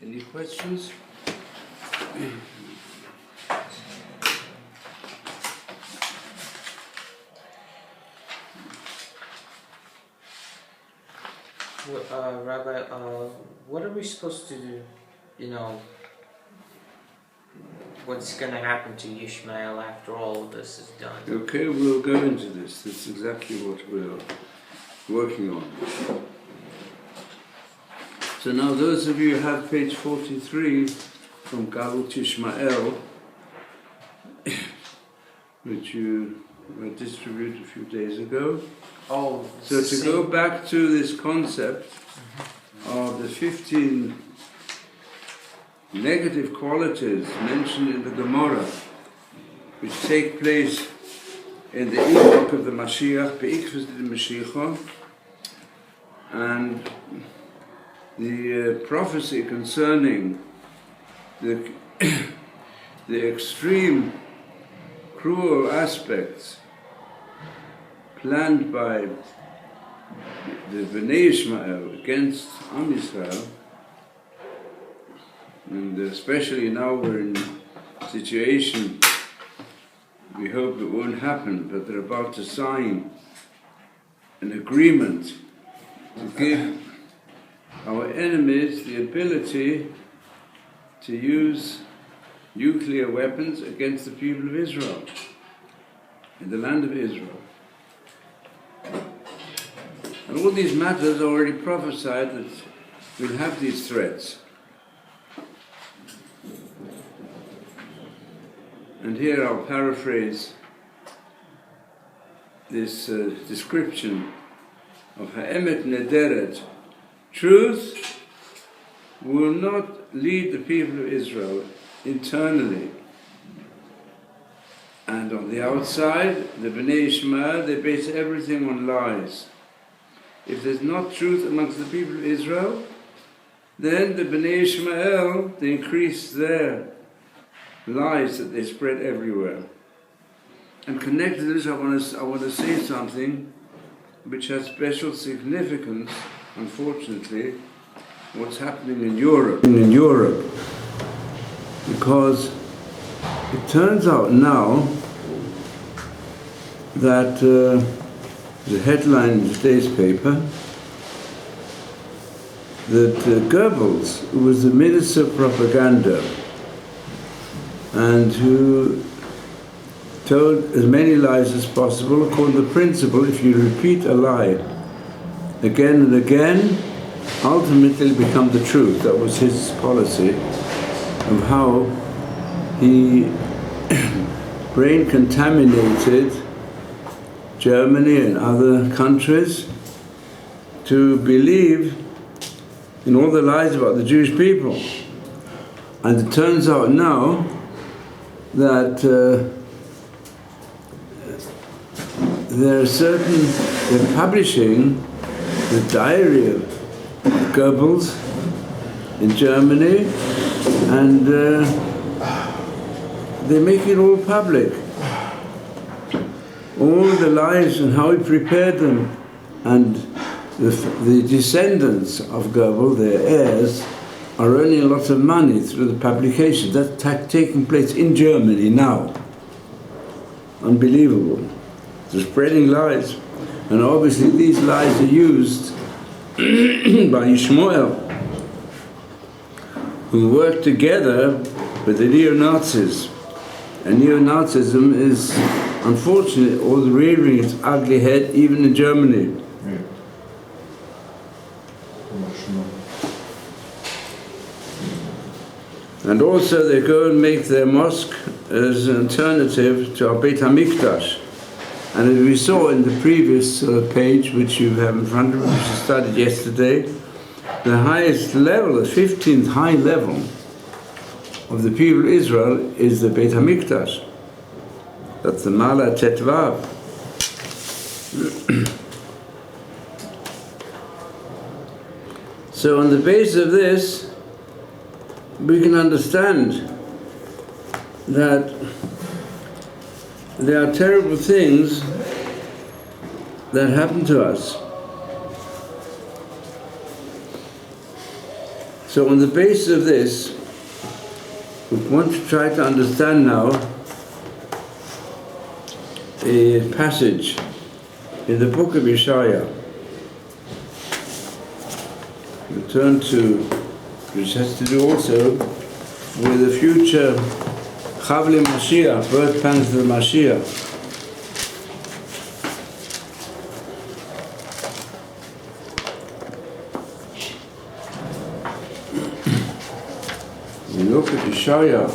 Any questions? Rabbi, what are we supposed to do? You know, what's going to happen to Yishmael after all of this is done? Okay, we'll go into this. That's exactly what we're working on. So now those of you who have page 43 from Galut Yishmael, which you were distributed a few days ago. Oh, so to go back to this concept of the 15 negative qualities mentioned in the Gemara, which take place in the epoch of the Mashiach, Be'ikvus de Mashiach, and the prophecy concerning the extreme cruel aspects planned by the Bnei Ishmael against Am Yisrael, and especially now we're in a situation, we hope it won't happen, but they're about to sign an agreement to give our enemies the ability to use nuclear weapons against the people of Israel, in the land of Israel. And all these matters are already prophesied that we'll have these threats. And here I'll paraphrase this description of Ha'emet Nederet. Truth will not lead the people of Israel internally. And on the outside, the Bnei Ishmael, they base everything on lies. If there's not truth amongst the people of Israel, then the Bnei Ishmael, they increase their lies that they spread everywhere. And connected to this, I want to say something which has special significance, unfortunately, what's happening in Europe. Because it turns out now that the headline in today's paper, that Goebbels, who was the Minister of Propaganda and who told as many lies as possible, according to the principle, if you repeat a lie again and again, ultimately it'll become the truth. That was his policy of how he brain contaminated Germany and other countries to believe in all the lies about the Jewish people. And it turns out now that they're publishing the diary of Goebbels in Germany, and they make it all public. All the lies and how he prepared them, and the descendants of Goebbels, their heirs, are earning a lot of money through the publication. That's taking place in Germany now. Unbelievable. They're spreading lies. And obviously these lies are used by Yishmael, who worked together with the neo-Nazis. And neo-Nazism is, unfortunately, all rearing its ugly head even in Germany. And also they go and make their mosque as an alternative to our Beit HaMikdash. And as we saw in the previous page, which you have in front of you, which you studied yesterday, the highest level, the 15th high level of the people of Israel is the Beit HaMikdash. That's the Mala Tetvav. So on the basis of this, we can understand that there are terrible things that happen to us. So on the basis of this, we want to try to understand now a passage in the book of Yeshaya. We turn to, which has to do also with the future Chavle Mashiach, birth pangs of the Mashiach. We look at Yeshaya,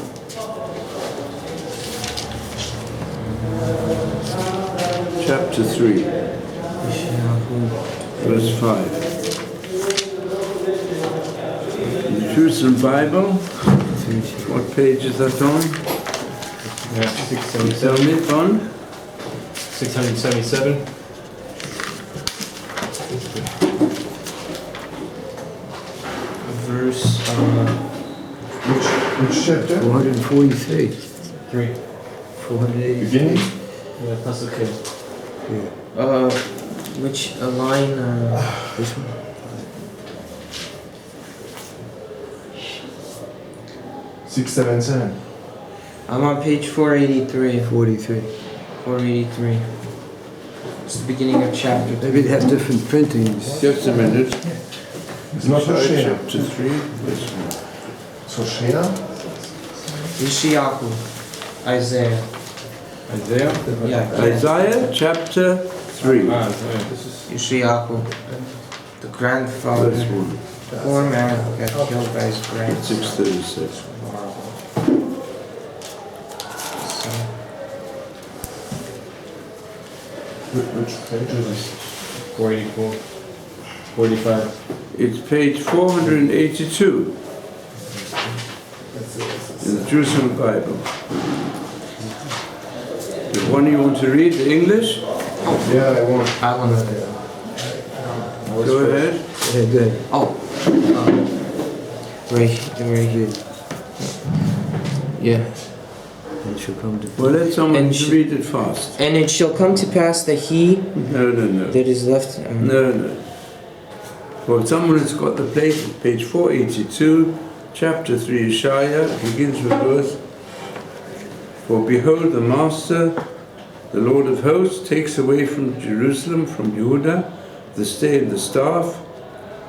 chapter 3, verse 5. In the Jerusalem Bible, what page is that on? 677. On? 677. Verse Which chapter? 443. 3. 480. Beginning? Yeah, that's okay. Yeah. Which line? This one? Six, seven, seven. I'm on page 483. 43. 483. It's the beginning of chapter 2. Maybe they have different printings. Just a minute. It's not Hoshea. Chapter 3, verse 1. It's Hoshea? Yeshiyahu. Isaiah. Isaiah? Yeah. Isaiah chapter 3. This is Yeshiyahu. The grandfather. Verse 1. Poor man got killed by his grandson. 636. Which page is this? 484. 45. It's page 482 in the Jerusalem Bible. The one you want to read, the English? Yeah, I want. I want to. Go ahead. Go ahead. Oh. Right here. Yeah. And shall come to. Well, let someone read it fast. And it shall come to pass that he No. that is left. No. Well, someone has got the place, page 482, chapter 3, Yeshaya, begins with verse. For behold, the Master, the Lord of hosts, takes away from Jerusalem, from Judah, the stay of the staff,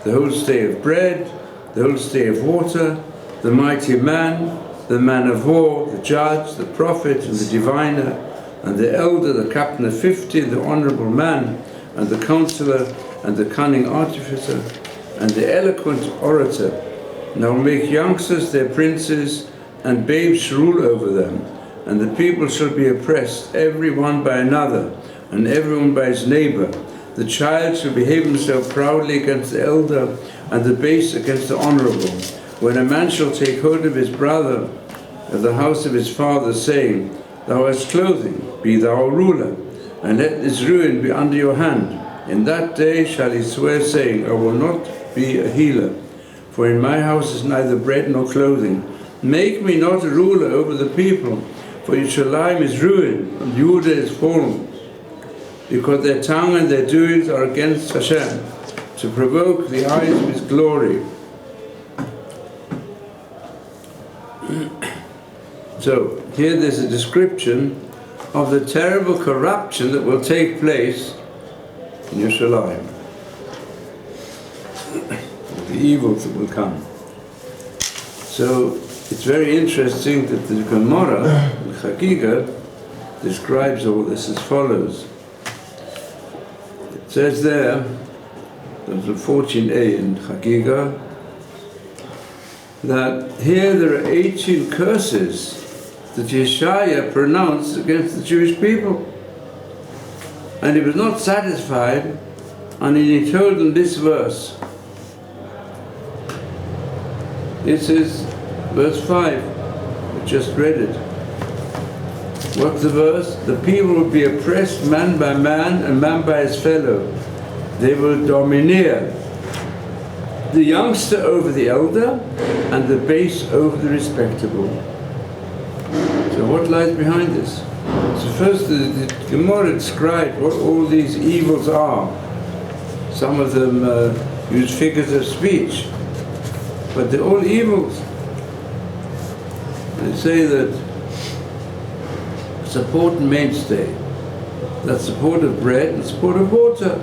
the whole stay of bread, the whole stay of water, the mighty man, the man of war, the judge, the prophet, and the diviner, and the elder, the captain of 50, the honorable man, and the counselor, and the cunning artificer, and the eloquent orator. And I will make youngsters their princes, and babes rule over them. And the people shall be oppressed, every one by another, and everyone by his neighbor. The child shall behave himself proudly against the elder, and the base against the honorable. When a man shall take hold of his brother, of the house of his father, saying, Thou hast clothing, be thou a ruler, and let this ruin be under your hand. In that day shall he swear, saying, I will not be a healer, for in my house is neither bread nor clothing. Make me not a ruler over the people, for Yerushalayim is ruined, and Judah is fallen, because their tongue and their doings are against Hashem, to provoke the eyes of his glory. So, here there's a description of the terrible corruption that will take place in Yerushalayim, the evils that will come. So it's very interesting that the Gemara, the Chagiga, describes all this as follows. It says there, there's a 14a in Chagiga, that here there are 18 curses that Yeshaya pronounced against the Jewish people. And he was not satisfied, and he told them this verse. This is verse 5, we just read it. What's the verse? The people will be oppressed man by man and man by his fellow. They will domineer. The youngster over the elder, and the base over the respectable. So what lies behind this? So first the Gemara described what all these evils are. Some of them use figures of speech. but they're all evils. They say that support and mainstay, that support of bread and support of water.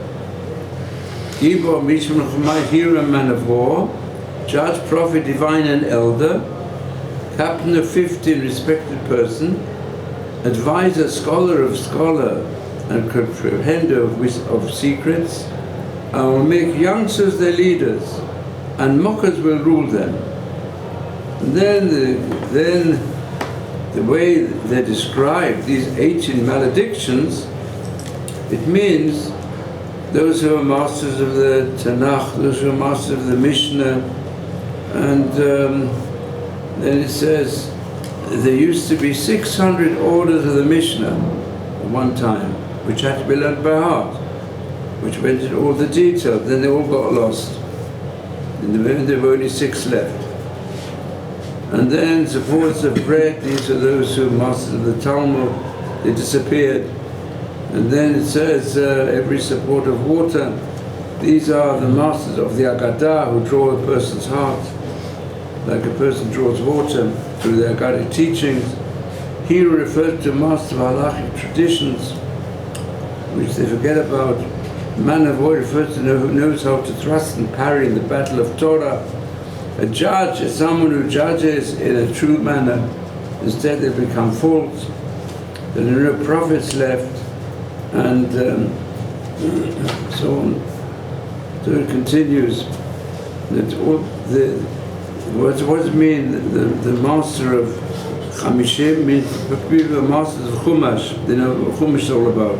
Gibor, Mishman, Chumai, hero, man of war, judge, prophet, divine and elder, captain of 15, respected person, advisor, scholar of scholar, and comprehender of secrets. I will make youngsters their leaders, and mockers will rule them. And then the way they describe these ancient maledictions, it means those who are masters of the Tanakh, those who are masters of the Mishnah, and then it says there used to be 600 orders of the Mishnah at one time, which had to be learned by heart, which went into all the details. Then they all got lost. In the end, there were only 6 left. And then supporters of bread, these are those who are masters of the Talmud, they disappeared. And then it says every support of water, these are the masters of the Agadah who draw a person's heart, like a person draws water through the Agadic teachings. Here refers to master of halachic traditions, which they forget about. Man of war refers to who knows how to thrust and parry in the battle of Torah. A judge is someone who judges in a true manner. Instead they become false. There are no prophets left, and so on. So it continues. That all what does it mean? The master of Chamishim means people are masters of Chumash. They know what Chumash is all about.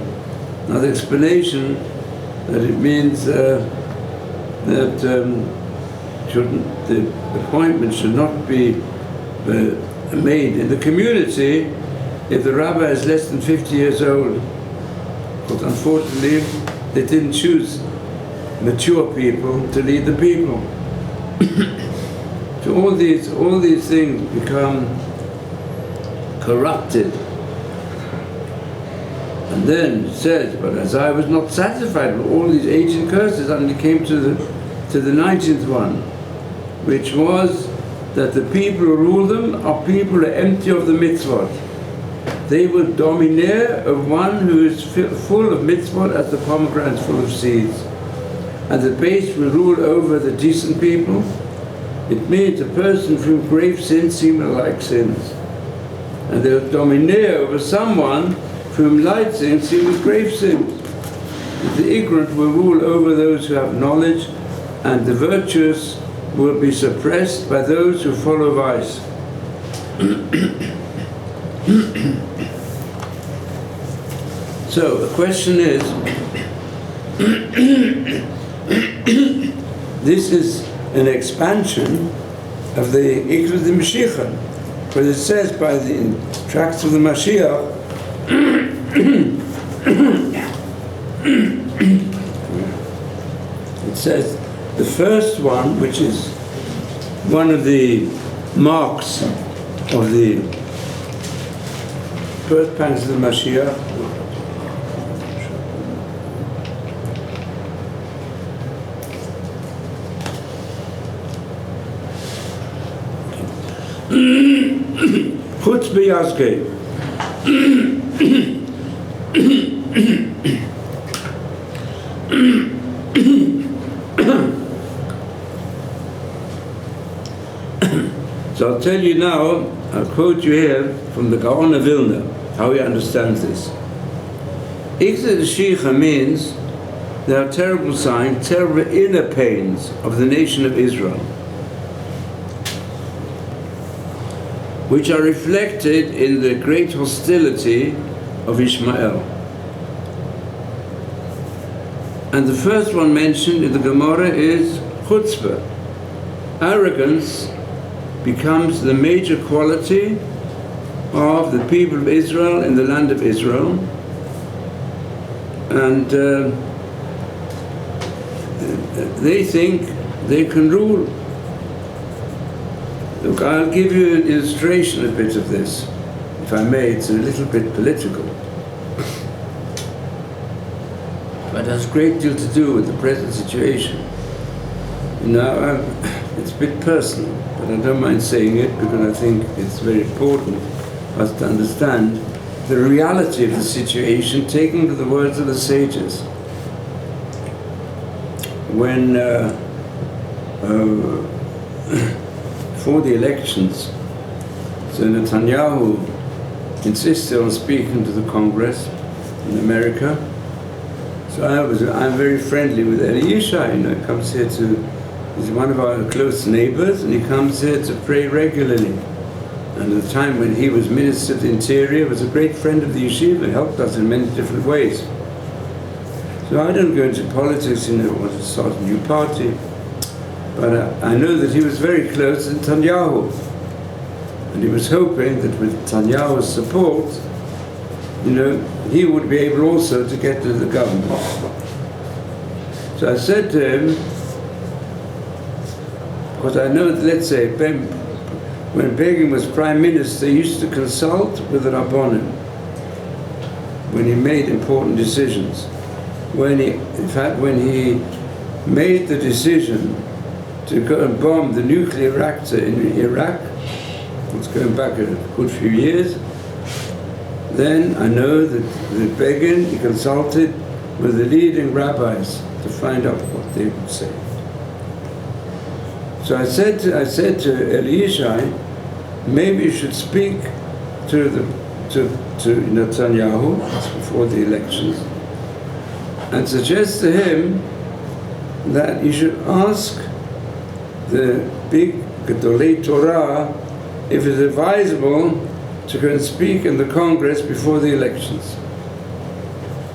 Now the explanation that it means that the appointment should not be made in the community if the rabbi is less than 50 years old. But unfortunately, they didn't choose mature people to lead the people. So all these things become corrupted. And then it says, but as I was not satisfied with all these ancient curses, I only came to the 19th one, which was that the people who rule them are people who are empty of the mitzvot. They will domineer of one who is full of mitzvot as the pomegranate is full of seeds. And the base will rule over the decent people. It means a person from grave sins seem like sins. And they'll domineer over someone from light sins seem with grave sins. The ignorant will rule over those who have knowledge, and the virtuous will be suppressed by those who follow vice. So the question is, this is an expansion of the Ikra the Mashiach, but it says by the tracts of the Mashiach, it says the first one, which is one of the marks of the birth pangs of the Mashiach, Chutz b'yazkei. So I'll tell you now, I'll quote you here from the Gaon of Vilna, how he understands this. Ikzeh Shicha means there are terrible signs, terrible inner pains of the nation of Israel, which are reflected in the great hostility of Ishmael. And the first one mentioned in the Gemara is chutzpah. Arrogance becomes the major quality of the people of Israel in the land of Israel, and they think they can rule. Look, I'll give you an illustration a bit of this, if I may. It's a little bit political, but it has a great deal to do with the present situation. You know, it's a bit personal, but I don't mind saying it because I think it's very important for us to understand the reality of the situation, taking to the words of the sages. When before the elections, so Netanyahu insisted on speaking to the Congress in America. So I'm very friendly with Eli Yishai, he comes here he's one of our close neighbors, and he comes here to pray regularly. And at the time when he was Minister of the Interior, was a great friend of the Yeshiva, helped us in many different ways. So I don't go into politics, want to start a new party, but I know that he was very close to Netanyahu. And he was hoping that with Netanyahu's support, he would be able also to get to the government. So I said to him, because I know that, let's say, when Begin was Prime Minister, he used to consult with the Rabbanim when he made important decisions. When he made the decision to go and bomb the nuclear reactor in Iraq, it's going back a good few years, then I know that Begin, he consulted with the leading rabbis to find out what they would say. So I said to Eli Yishai, maybe you should speak to Netanyahu before the elections and suggest to him that you should ask the big Gedolei Torah if it's advisable to go and speak in the Congress before the elections.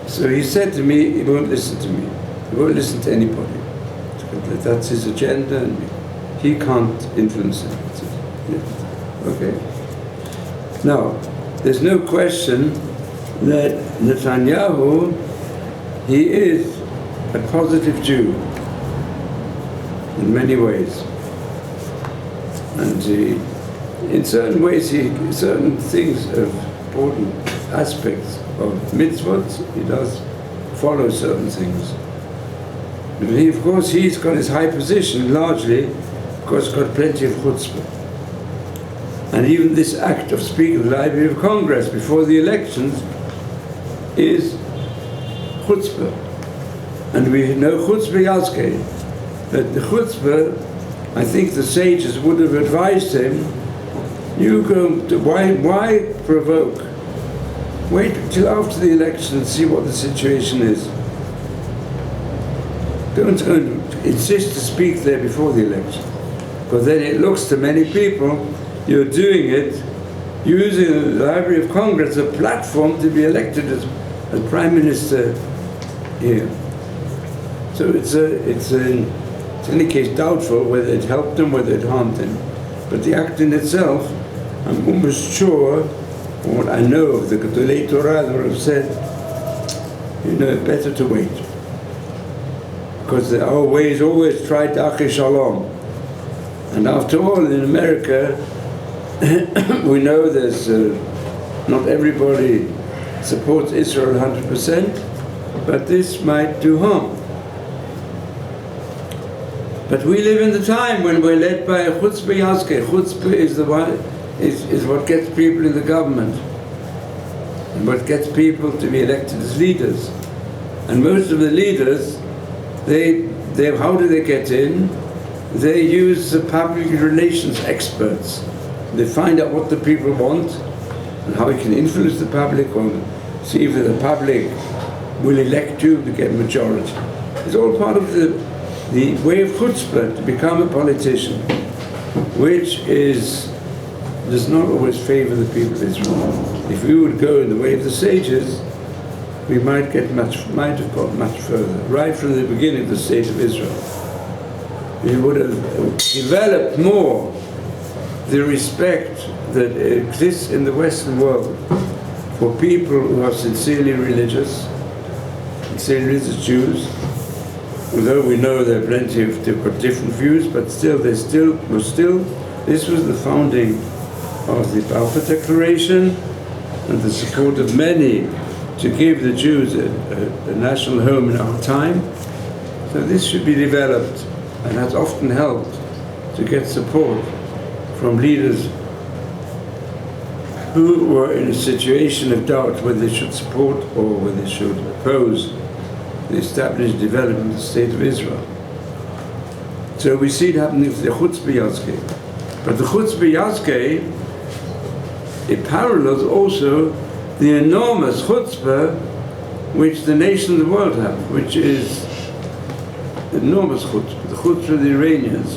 So he said to me, he won't listen to me. He won't listen to anybody. That's his agenda, and he can't influence it. Okay. Now, there's no question that Netanyahu, he is a positive Jew in many ways. And in certain ways, certain things of important aspects of mitzvot, he does follow certain things. But of course, he's got his high position largely because he's got plenty of chutzpah. And even this act of speaking at the Library of Congress before the elections is chutzpah. And we know chutzpah yazkei. But the chutzpah, I think the sages would have advised him, why provoke? Wait till after the election and see what the situation is. Don't insist to speak there before the election, because then it looks to many people you're doing it using the Library of Congress as a platform to be elected as Prime Minister here. So it's in any case doubtful whether it helped him, whether it harmed him. But the act in itself, I'm almost sure, from what I know of the Gedolei Torah, they would have said, better to wait. Because our ways always tried Achi Shalom. And after all, in America, we know there's not everybody supports Israel 100%, but this might do harm. But we live in the time when we're led by a chutzpah yazkei. Chutzpah is what gets people in the government, and what gets people to be elected as leaders. And most of the leaders, how do they get in? They use the public relations experts. They find out what the people want and how you can influence the public, or see if the public will elect you to get a majority. It's all part of the way of chutzpah to become a politician, which does not always favor the people of Israel. If we would go in the way of the sages, we might have got much further. Right from the beginning of the state of Israel, we would have developed more the respect that exists in the Western world for people who are sincerely religious Jews. Although we know there are plenty of different views, but still, this was the founding of the Balfour Declaration and the support of many to give the Jews a national home in our time. So this should be developed, and has often helped to get support from leaders who were in a situation of doubt whether they should support or whether they should oppose the established development of the State of Israel. So we see it happening with the Chutz B'Yazkei. But the Chutz B'Yazkei, it parallels also the enormous chutzpah which the nations of the world have, which is enormous chutzpah. The chutzpah of the Iranians,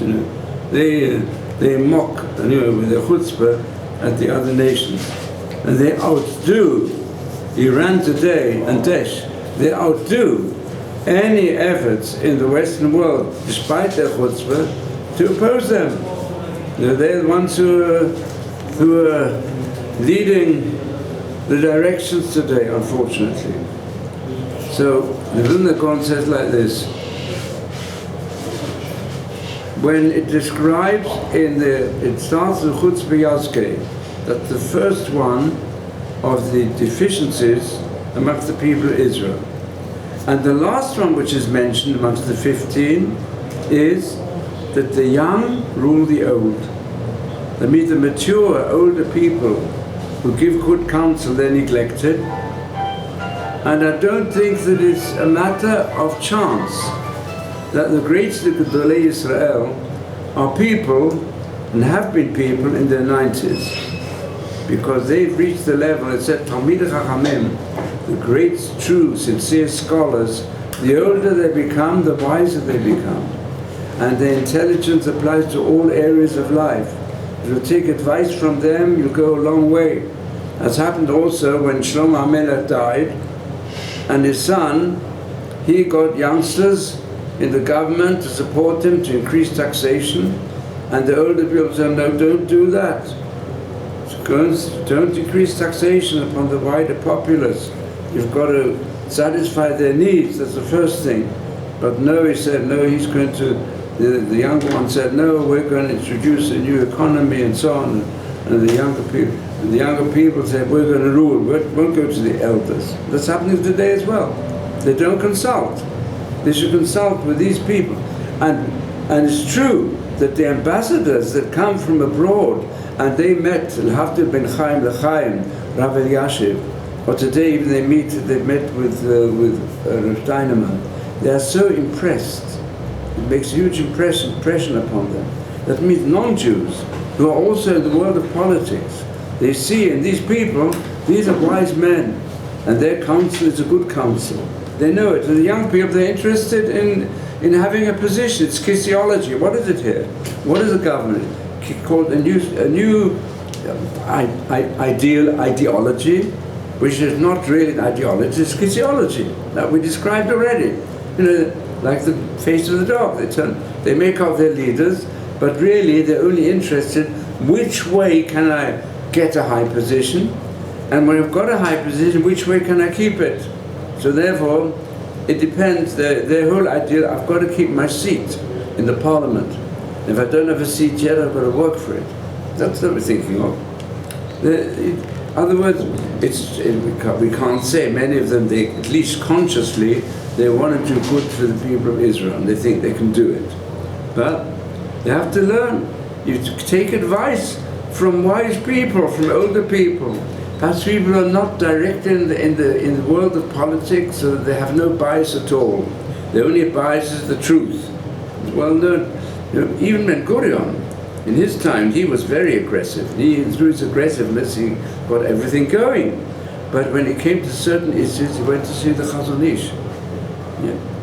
they mock, with their chutzpah at the other nations, and they outdo Iran today and Daesh. They outdo any efforts in the Western world, despite their chutzpah, to oppose them. They're the ones who are leading the directions today, unfortunately. So the Vilna Gaon says like this: when it describes it starts with Chutz B'Yazkei, that the first one of the deficiencies amongst the people of Israel. And the last one which is mentioned amongst the 15 is that the young rule the old. That means the mature, older people who give good counsel, they're neglected. And I don't think that it's a matter of chance that the great Gedolei Israel are people, and have been people in their 90s, because they've reached the level, it said, Talmidei Chachamim, the great, true, sincere scholars, the older they become, the wiser they become. And their intelligence applies to all areas of life. If you take advice from them, you'll go a long way. As happened also when Shlomo HaMelech died, and his son, he got youngsters in the government to support him, to increase taxation, and the older people said, no, don't do that. Don't increase taxation upon the wider populace. You've got to satisfy their needs, that's the first thing. But no, he said, no, he's going to, the younger one said, no, we're going to introduce a new economy and so on. And the younger people said, we're going to rule, we won't go to the elders. That's happening today as well. They don't consult. They should consult with these people. And it's true that the ambassadors that come from abroad, and they met L'havdil ben Chaim l'Chaim, Rav Eliashiv, or today even they met with Rav Steinemann. They are so impressed. It makes a huge impression upon them. That means non-Jews, who are also in the world of politics, they see in these people, these are wise men, and their counsel is a good counsel. They know it. And the young people, they're interested in having a position. It's kinesiology. What is it here? What is the government? Called a new ideology, which is not really an ideology, it's kinesiology that we described already. Like the face of the dog. They make out their leaders, but really they're only interested which way can I get a high position, and when I've got a high position, which way can I keep it? So therefore, it depends. Their whole idea, I've got to keep my seat in the parliament. If I don't have a seat yet, I've got to work for it. That's what we're thinking of. In other words, we can't say, many of them, they, at least consciously, they want to do good for the people of Israel, and they think they can do it. But they have to learn. You take advice from wise people, from older people. Perhaps people are not directed in the world of politics, so they have no bias at all. The only bias is the truth. It's well known. Even Ben Gurion, in his time, he was very aggressive. Through his aggressiveness, he got everything going. But when it came to certain issues, he went to see the Chazon Ish.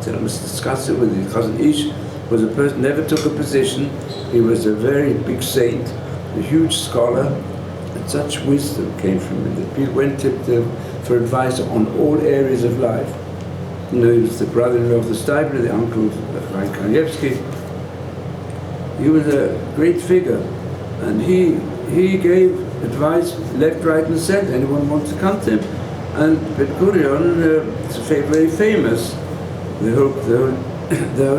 So I must discuss it with you. Chazon Ish was a person, never took a position. He was a very big saint, a huge scholar, and such wisdom came from him that people went to him for advice on all areas of life. He was the brother-in-law of the Steibler, the uncle of Chaim Kanievsky. He was a great figure, and he gave advice left, right, and center. Anyone wants to come to him. And Ben Gurion, it's very famous, the whole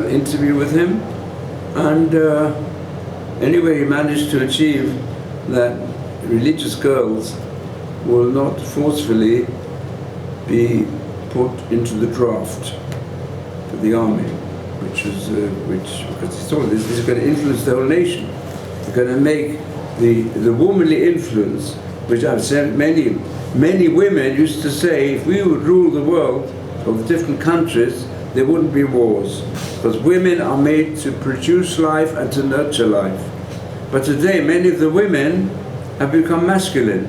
interview with him. And anyway, he managed to achieve that religious girls will not forcefully be put into the draft for the army. because he thought this is going to influence the whole nation. It's going to make the womanly influence, which I've said many women used to say, if we would rule the world of the different countries, there wouldn't be wars, because women are made to produce life and to nurture life. But today, many of the women have become masculine.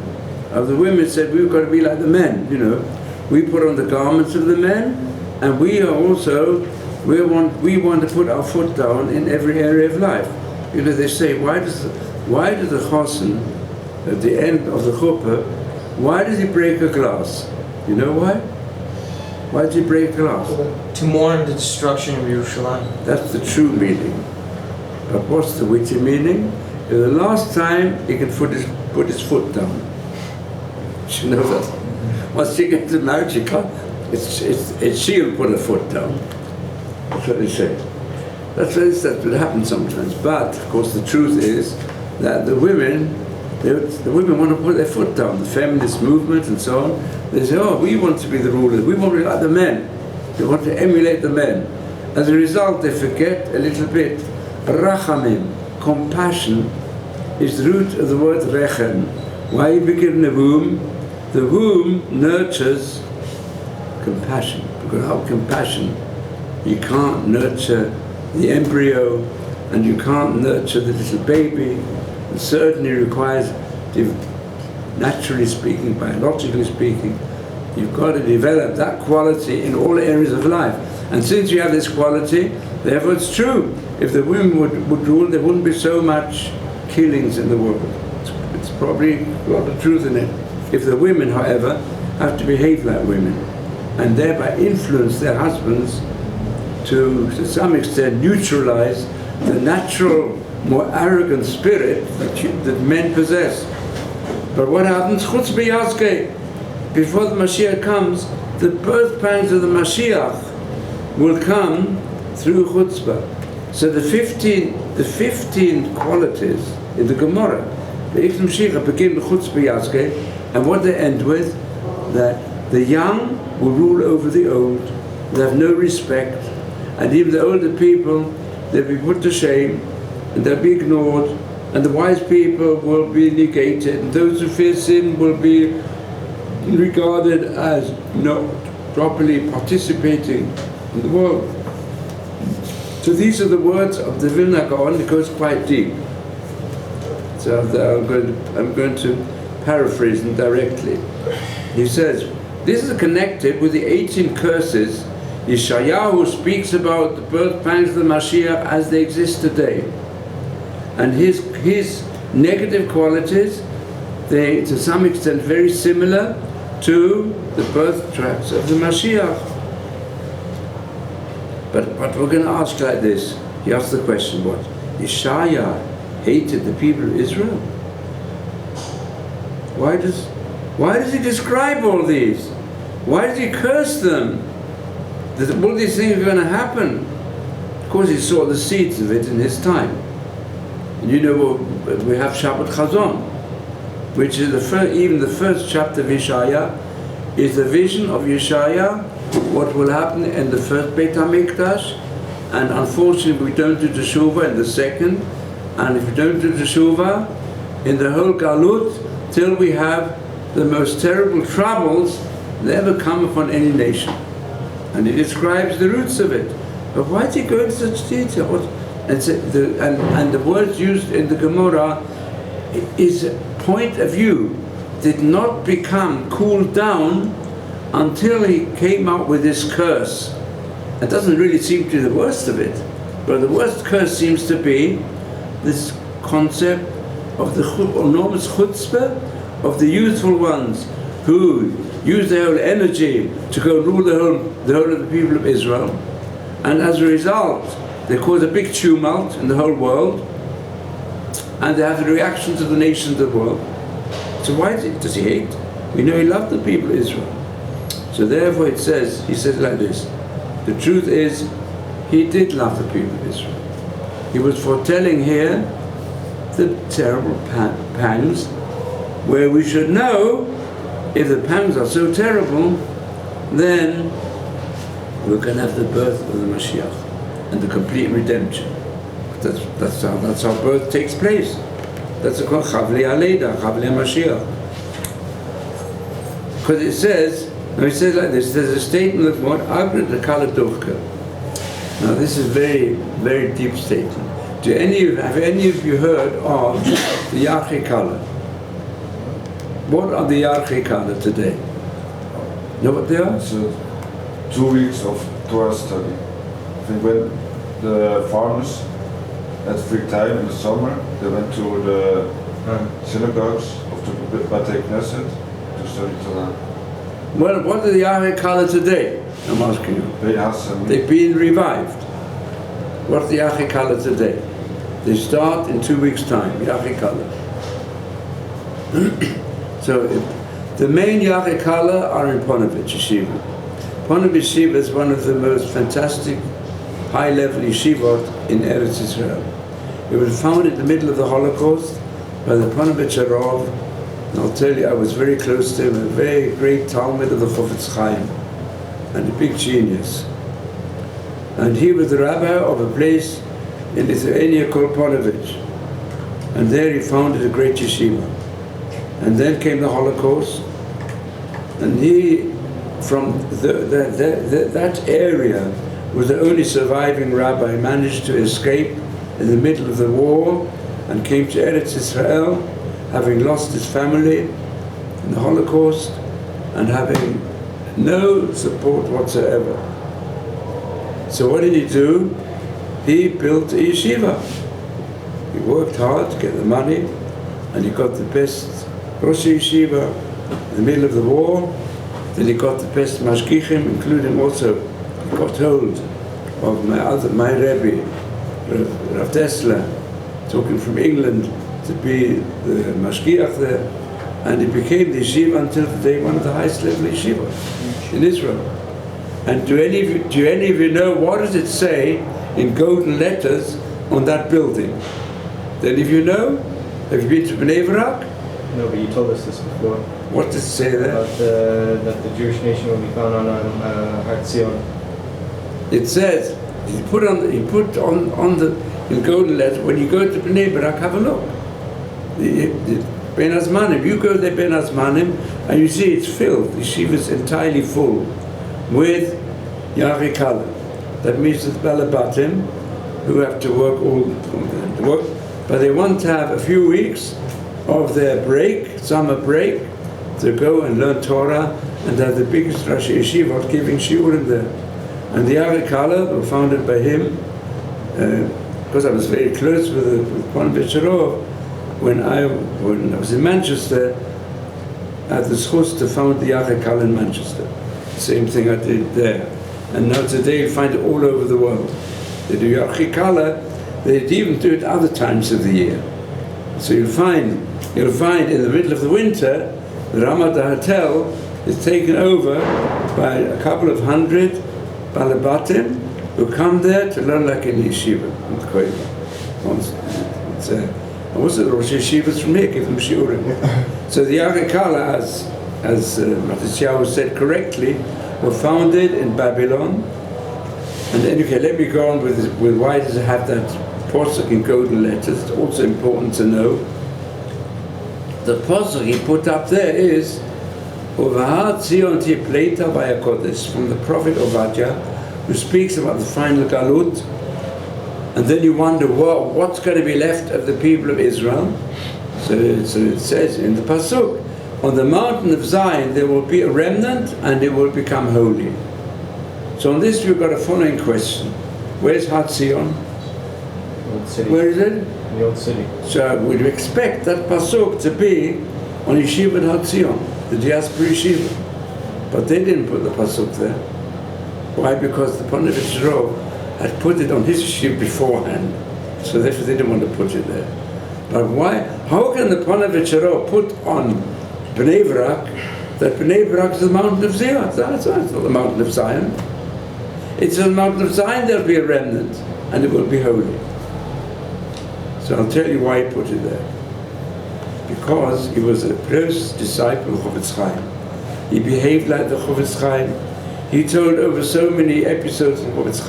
Of the women said, we've got to be like the men, you know. We put on the garments of the men, and we are also, we want to put our foot down in every area of life. You know, they say, why does the chosen, at the end of the chuppah, why does he break a glass? You know why? Why does he break a glass? To mourn the destruction of Yerushalayim. That's the true meaning. But what's the witty meaning? The last time he can put his foot down. You know that? Once she gets married, she can't. She'll put her foot down. That's what they say. That's what happens sometimes. But of course, the truth is that the women want to put their foot down. The feminist movement and so on. They say, "Oh, we want to be the rulers. We want to be like the men. They want to emulate the men." As a result, they forget a little bit. Rachamim, compassion, is the root of the word rechem. Why you begin the womb? The womb nurtures compassion. Because without compassion, you can't nurture the embryo, and you can't nurture the little baby. It certainly requires, naturally speaking, biologically speaking, you've got to develop that quality in all areas of life. And since you have this quality, therefore it's true. If the women would rule, there wouldn't be so much killings in the world. It's probably a lot of truth in it. If the women, however, have to behave like women, and thereby influence their husbands to some extent neutralize the natural, more arrogant spirit that men possess. But what happens? Chutz b'yazke. Before the Mashiach comes, the birth pangs of the Mashiach will come through chutzpah. So the 15 qualities in the Gemara, the Ikh Mashiach begin with chutz b'yazke, and what they end with, that the young will rule over the old, they have no respect, and even the older people, they'll be put to shame, and they'll be ignored, and the wise people will be negated, and those who fear sin will be regarded as not properly participating in the world. So these are the words of the Vilna Gaon. It goes quite deep. So I'm going to paraphrase them directly. He says, this is connected with the 18 curses Yeshayahu speaks about the birth pangs of the Mashiach as they exist today. And his negative qualities, they to some extent very similar to the birth tracks of the Mashiach. But we're going to ask like this. He asked the question, what? Yeshaya hated the people of Israel? Why does he describe all these? Why does he curse them? That all these things are going to happen. Of course, he saw the seeds of it in his time. And you know, we have Shabbat Chazon, which is even the first chapter of Yeshaya is the vision of Yeshaya, what will happen in the first Beit HaMikdash, and unfortunately we don't do Teshuvah in the second, and if we don't do Teshuvah in the whole Galut, till we have the most terrible troubles that ever come upon any nation. And he describes the roots of it. But why did he go into such detail? And the words used in the Gemara is point of view did not become cooled down until he came up with this curse. It doesn't really seem to be the worst of it, but the worst curse seems to be this concept of the enormous chutzpah of the youthful ones who use their whole energy to go rule the whole of the people of Israel, and as a result they cause a big tumult in the whole world, and they have the reaction to the nations of the world. So why does he hate? We know he loved the people of Israel. So therefore he says like this, the truth is, he did love the people of Israel. He was foretelling here the terrible pangs, where we should know, if the pangs are so terrible, then we're going to have the birth of the Mashiach. and the complete redemption. That's how birth takes place. That's called Chavli Aleda, Chavli Mashiach. Because it says like this, there's a statement of what Agra de Kala Durka. Now this is very, very deep statement. Have any of you heard of the Yachi Kala? What are the Yachi Kala today? Know what they are? It's 2 weeks of Torah study. I think when the farmers had free time in the summer, they went to the synagogues of the Batei Knesset to study Torah. Well, what are the Yachi Kala today? I'm asking you. They've been revived. What's the Yachi Kala today? They start in 2 weeks' time, Yachi Kala. So the main Yachi Kala are in Ponevezh Yeshiva. Ponevezh Yeshiva is one of the most fantastic high-level yeshivot in Eretz Israel. It was founded in the middle of the Holocaust by the Ponevezh Rav, and I'll tell you, I was very close to him, a very great Talmud of the Horovitz and a big genius. And he was the rabbi of a place in Lithuania called Ponevezh. And there he founded a great yeshiva. And then came the Holocaust, and he, from that area, was the only surviving rabbi, managed to escape in the middle of the war and came to Eretz Israel, having lost his family in the Holocaust and having no support whatsoever. So what did he do? He built a yeshiva. He worked hard to get the money, and he got the best Rosh Yeshiva in the middle of the war. Then he got the best mashgichim, including also, he got hold of my Rebbe, Rav Tesla, talking from England to be the mashgiach there, and he became the yeshiva until today one of the highest level yeshivas in Israel. And do any of you know what does it say in golden letters on that building? Do any of you know? Have you been to Bnei Brak? No, but you told us this before. What does it say there? About that the Jewish nation will be found on Har Zion. It says, he put on the in golden letter, when you go to Bnei Brak, have a look. The Ben Azmanim, you go there, Ben Azmanim, and you see it's filled. The yeshiva is entirely full with Yachi Kala. That means the Balabatim, who have to work but they want to have a few weeks of their break, summer break, to go and learn Torah, and they're the biggest Rosh Yeshiva giving shiurim there. And the Yachi Kala were founded by him, because I was very close with Ponevezh Rav. When I was in Manchester, I had the zchus to found the Yachi Kala in Manchester. Same thing I did there. And now today you find it all over the world. They do Yachi Kala, they even do it other times of the year. So you'll find in the middle of the winter, the Ramada Hotel is taken over by a couple of hundred Balabatim who come there to learn like in yeshiva. And also the Rosh Yeshivas from here give them shiurim. So the Yachi Kala, as Matisyahu said correctly, were founded in Babylon. And then, okay, let me go on with why does it have that posuk in golden letters? It's also important to know. The posuk he put up there is Uvahar Tzion Tipleita Vayakodesh, from the prophet Obadiah, who speaks about the final galut. And then you wonder, well, what's going to be left of the people of Israel? So it says in the pasuk, on the mountain of Zion there will be a remnant and it will become holy. So on this we've got a following question. Where's Har Zion? Old city. Where is it? The old city. So we'd expect that pasuk to be on Yeshivat Har Zion, the diaspora yeshiva. But they didn't put the pasuk there. Why? Because the Ponevezh Rav had put it on his yeshiva beforehand. So therefore they didn't want to put it there. But why? How can the Ponevezh Rav put on Bnei Brak that Bnei Brak is the mountain of Zion? That's not the mountain of Zion. It's on the mountain of Zion there'll be a remnant and it will be holy. So I'll tell you why he put it there. Because he was a close disciple of Horovitz. He behaved like the Horovitz. He told over so many episodes of Horovitz.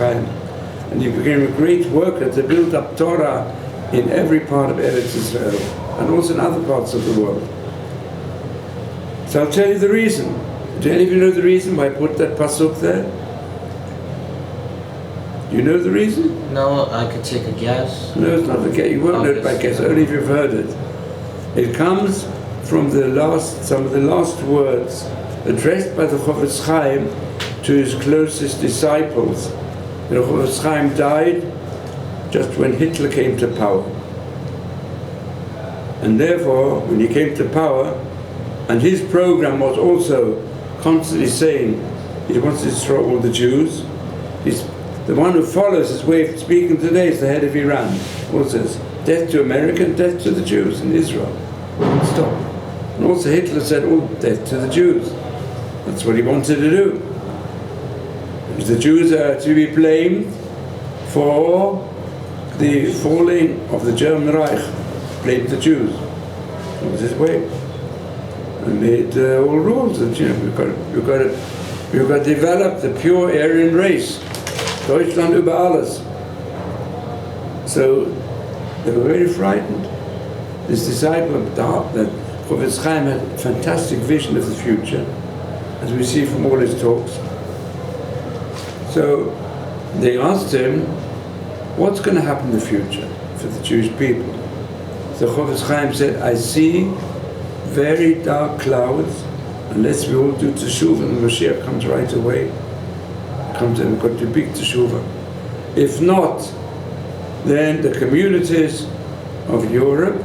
And he became a great worker to build up Torah in every part of Eretz Israel and also in other parts of the world. So I'll tell you the reason. Do any of you know the reason why I put that pasuk there? Do you know the reason? No, I could take a guess. No, it's not the guess. You won't know it by guess, only if you've heard it. It comes from some of the last words addressed by the Horovitz to his closest disciples. The Horovitz died just when Hitler came to power. And therefore, when he came to power, and his program was also constantly saying he wants to destroy all the Jews. The one who follows his way of speaking today is the head of Iran. Also says, death to America and death to the Jews in Israel. Stop. And also Hitler said, oh, death to the Jews. That's what he wanted to do. The Jews are to be blamed for the falling of the German Reich. Blamed the Jews. That was his way. And made all rules that you've got to develop the pure Aryan race. Deutschland über alles. So they were very frightened. This disciple that Horovitz had a fantastic vision of the future, as we see from all his talks. So they asked him, what's going to happen in the future for the Jewish people? So Horovitz said, I see very dark clouds, unless we all do teshuvah and the Mashiach comes right away. Comes and we've got to big teshuvah. If not, then the communities of Europe,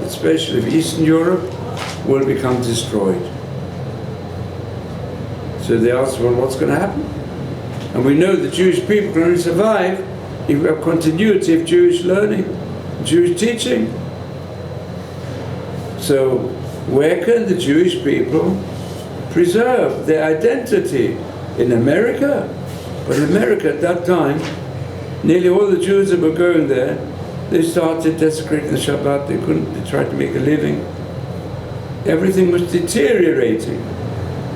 especially of Eastern Europe, will become destroyed. So they asked, well, what's going to happen? And we know the Jewish people can only survive if we have continuity of Jewish learning, Jewish teaching. So where can the Jewish people preserve their identity? In America? But in America at that time, nearly all the Jews that were going there, they started desecrating the Shabbat. They tried to make a living. Everything was deteriorating.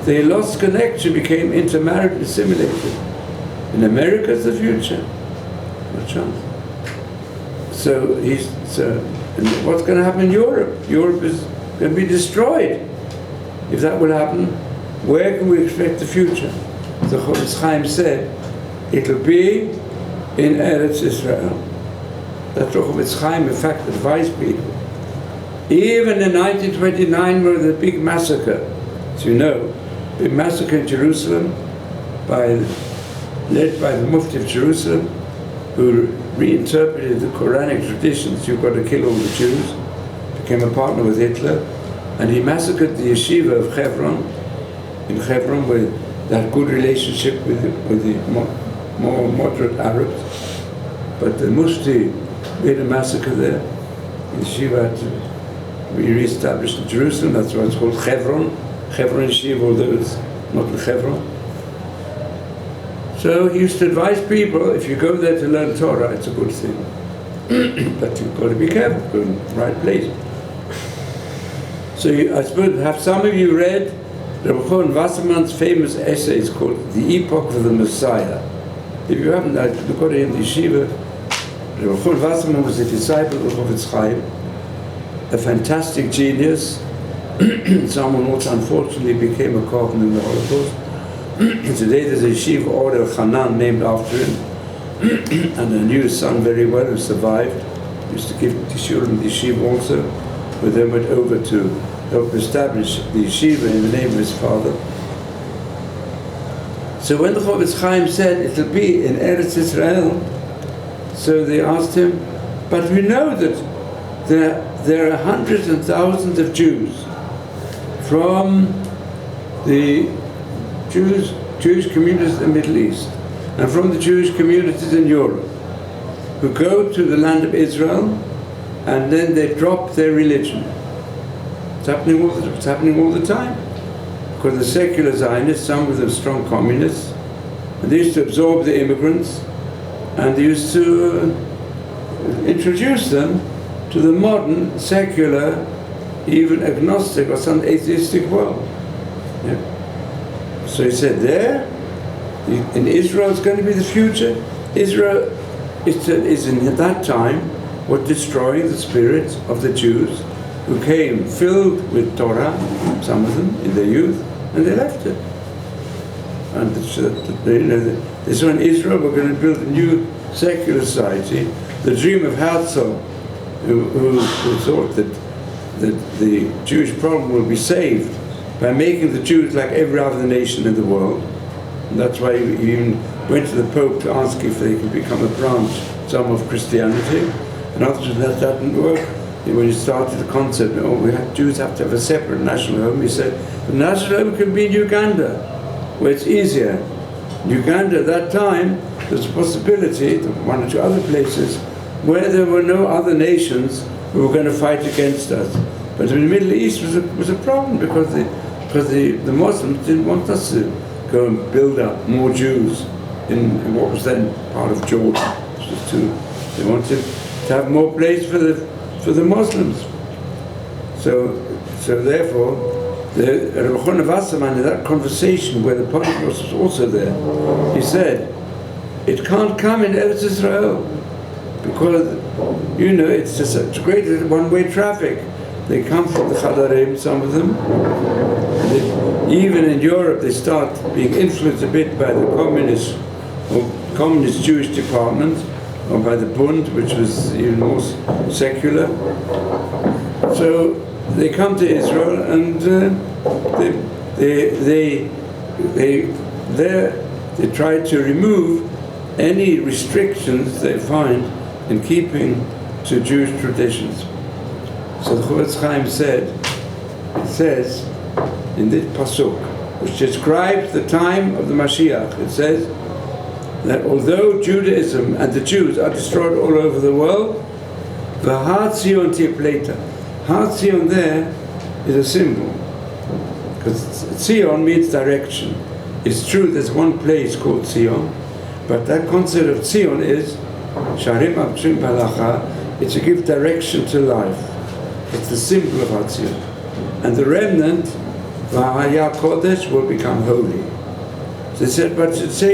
They lost connection, became intermarried and assimilated. In America, it's the future. No chance. So and what's going to happen in Europe? Europe is going to be destroyed. If that will happen, where can we expect the future? The Horovitz said, it'll be in Eretz Israel. That Horovitz in fact advised people. Even in 1929, where the big massacre, as you know, big massacre in Jerusalem, led by the Mufti of Jerusalem, who reinterpreted the Quranic traditions, you've got to kill all the Jews, became a partner with Hitler, and he massacred the Yeshiva of Hebron, in Hebron, where they had good relationship with the more moderate Arabs. But the Mufti made a massacre there. The Yeshiva had to be re-established in Jerusalem, that's why it's called Hebron. Hebron Yeshiva, although it's not in Hebron. So he used to advise people, if you go there to learn Torah, it's a good thing. But you've got to be careful, go in the right place. So I suppose, have some of you read Rabbi Wasserman's famous essay? It's called The Epoch of the Messiah. If you haven't, you've got it in the yeshiva. Rabbi Wasserman was a disciple of Horovitz Chaim, a fantastic genius, someone who also unfortunately became a coffin in the Holocaust. Today there's a yeshiva order of Hanan named after him, and I knew his son very well who survived. He used to give tishurim in the yeshiva also, but then went over to help establish the yeshiva in the name of his father. So when the Horovitz Chaim said it'll be in Eretz Israel, so they asked him, but we know that there are hundreds and thousands of Jews from the Jewish communities in the Middle East and from the Jewish communities in Europe who go to the land of Israel and then they drop their religion. It's happening all the time. Because the secular Zionists, some of them strong communists, and they used to absorb the immigrants and they used to introduce them to the modern, secular, even agnostic or some atheistic world. Yeah. So he said in Israel is going to be the future. Israel is in that time were destroying the spirits of the Jews who came filled with Torah, some of them in their youth, and they left it. And they saw in Israel we're going to build a new secular society. The dream of Herzl, who thought that the Jewish problem will be saved by making the Jews like every other nation in the world. And that's why he even went to the Pope to ask if they could become a branch, some of Christianity. And after that didn't work, when he started the concept, Jews have to have a separate national home, he said, the national home can be in Uganda, where it's easier. In Uganda at that time, there's a possibility, one or two other places, where there were no other nations who were going to fight against us. But in the Middle East was a problem because the Muslims didn't want us to go and build up more Jews in what was then part of Jordan. They wanted to have more place for the Muslims. So therefore, Rabbi Chona Wasserman, in that conversation where the Pope was also there, he said, it can't come in Eretz Israel because, it's just such great one-way traffic. They come from the Chadarim, some of them. Even in Europe, they start being influenced a bit by the communist Jewish department, or by the Bund, which was even more secular. So they come to Israel, and they try to remove any restrictions they find in keeping to Jewish traditions. So the Horovitz says in this pasuk, which describes the time of the Mashiach, it says that although Judaism and the Jews are destroyed all over the world, the Har Zion Tipleta, Har Zion there is a symbol, because Zion means direction. It's true there's one place called Zion, but that concept of Zion is Sharim Abtrim Balacha, it's to give direction to life. It's the symbol of Har Zion. And the remnant, V'haya Kodesh, will become holy. So they said, but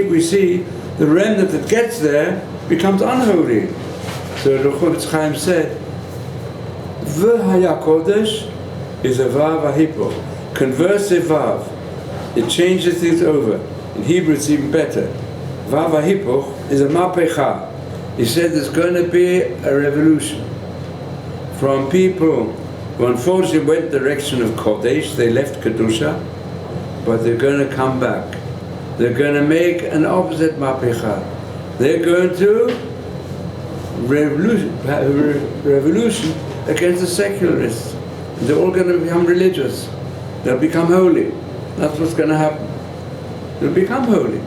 we see the remnant that gets there becomes unholy. So the Horovitz said, V'haya Kodesh is a Vav Ahipoch. Converse a Vav. It changes things over. In Hebrew it's even better. Vav Ahipoch is a Mapecha. He said there's going to be a revolution from people who unfortunately went the direction of Kodesh. They left Kedusha, but they're going to come back. They're going to make an opposite Mapecha. They're going to revolution against the secularists. They're all going to become religious. They'll become holy. That's what's going to happen. They'll become holy.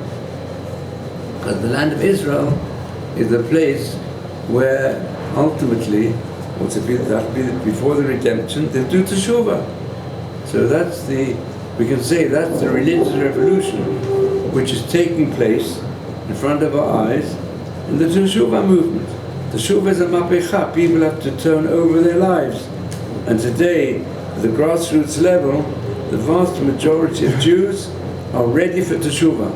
Because the land of Israel is the place where ultimately, that'll be before the redemption, they'll do teshuvah. So we can say that's the religious revolution which is taking place in front of our eyes in the teshuvah movement. Teshuvah is a mapecha. People have to turn over their lives. And today, at the grassroots level, the vast majority of Jews are ready for teshuvah.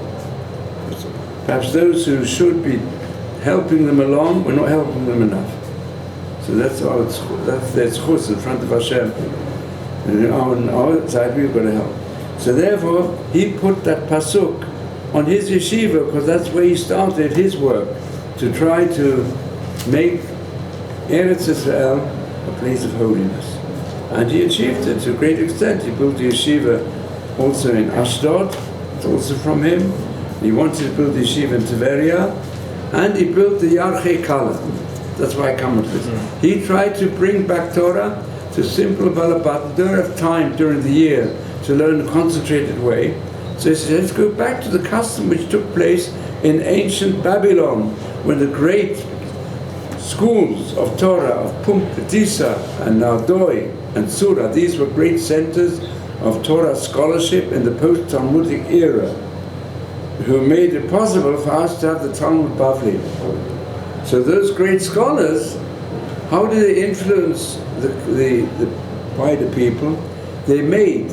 Perhaps those who should be helping them along, we're not helping them enough. So that's their zchus in front of Hashem. And on our side, we've got to help. So therefore, he put that pasuk on his yeshiva, because that's where he started his work, to try to make Eretz Israel a place of holiness. And he achieved it to a great extent. He built the yeshiva also in Ashdod, it's also from him. He wanted to build the yeshiva in Tiberia, and he built the Yarchei Kala. That's why I come to this. He tried to bring back Torah to simple Balabat. They don't have time during the year to learn in a concentrated way. So he said, let's go back to the custom which took place in ancient Babylon, when the great schools of Torah, of Pumbedisa and Nardoi and Surah, these were great centers of Torah scholarship in the post-Talmudic era, who made it possible for us to have the Talmud Bavli. So those great scholars, how did they influence the wider people? They made,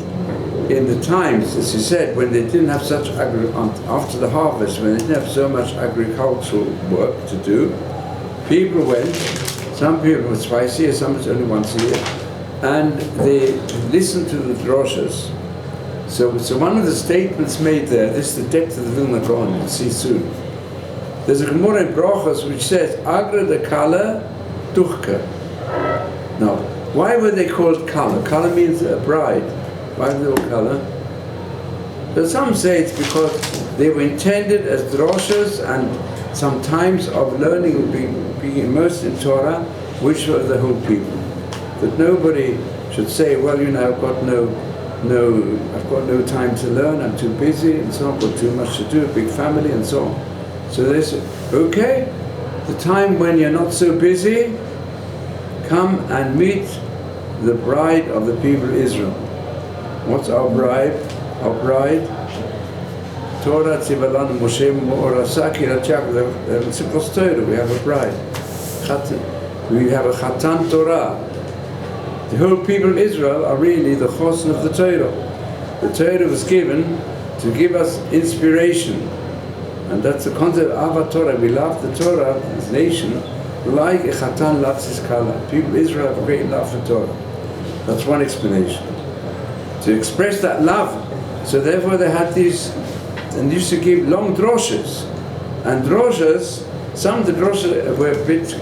in the times, as you said, when they didn't have such after the harvest, when they didn't have so much agricultural work to do, People went, some people were twice a year, some was only once a year, and they listened to the droshes. So one of the statements made there, this is the depth of the Vilna Gaon, you'll see soon. There's a Gemara in Brachos which says, Agra de Kala Duchka. Now, why were they called Kala? Kala means a bride. Why were they called Kala? So some say it's because they were intended as droshes and some times of learning, being immersed in Torah, which were the whole people. That nobody should say, well, I've got no time to learn, I'm too busy, and so on, I've got too much to do, a big family, and so on. So they said, okay, the time when you're not so busy, come and meet the bride of the people of Israel. What's our bride? Our bride? Torah Tzivalan Moshe Mo'orasa Kirat Yaakov. We have a bride. We have a Chatan Torah. The whole people of Israel are really the chosen of the Torah. The Torah was given to give us inspiration. And that's the concept of Ahavat Torah. We love the Torah, this nation, like a Chatan loves his Kala. People of Israel have a great love for Torah. That's one explanation. To express that love. So therefore they had these, and used to give long droshes. And droshes, some of the droshes were a bit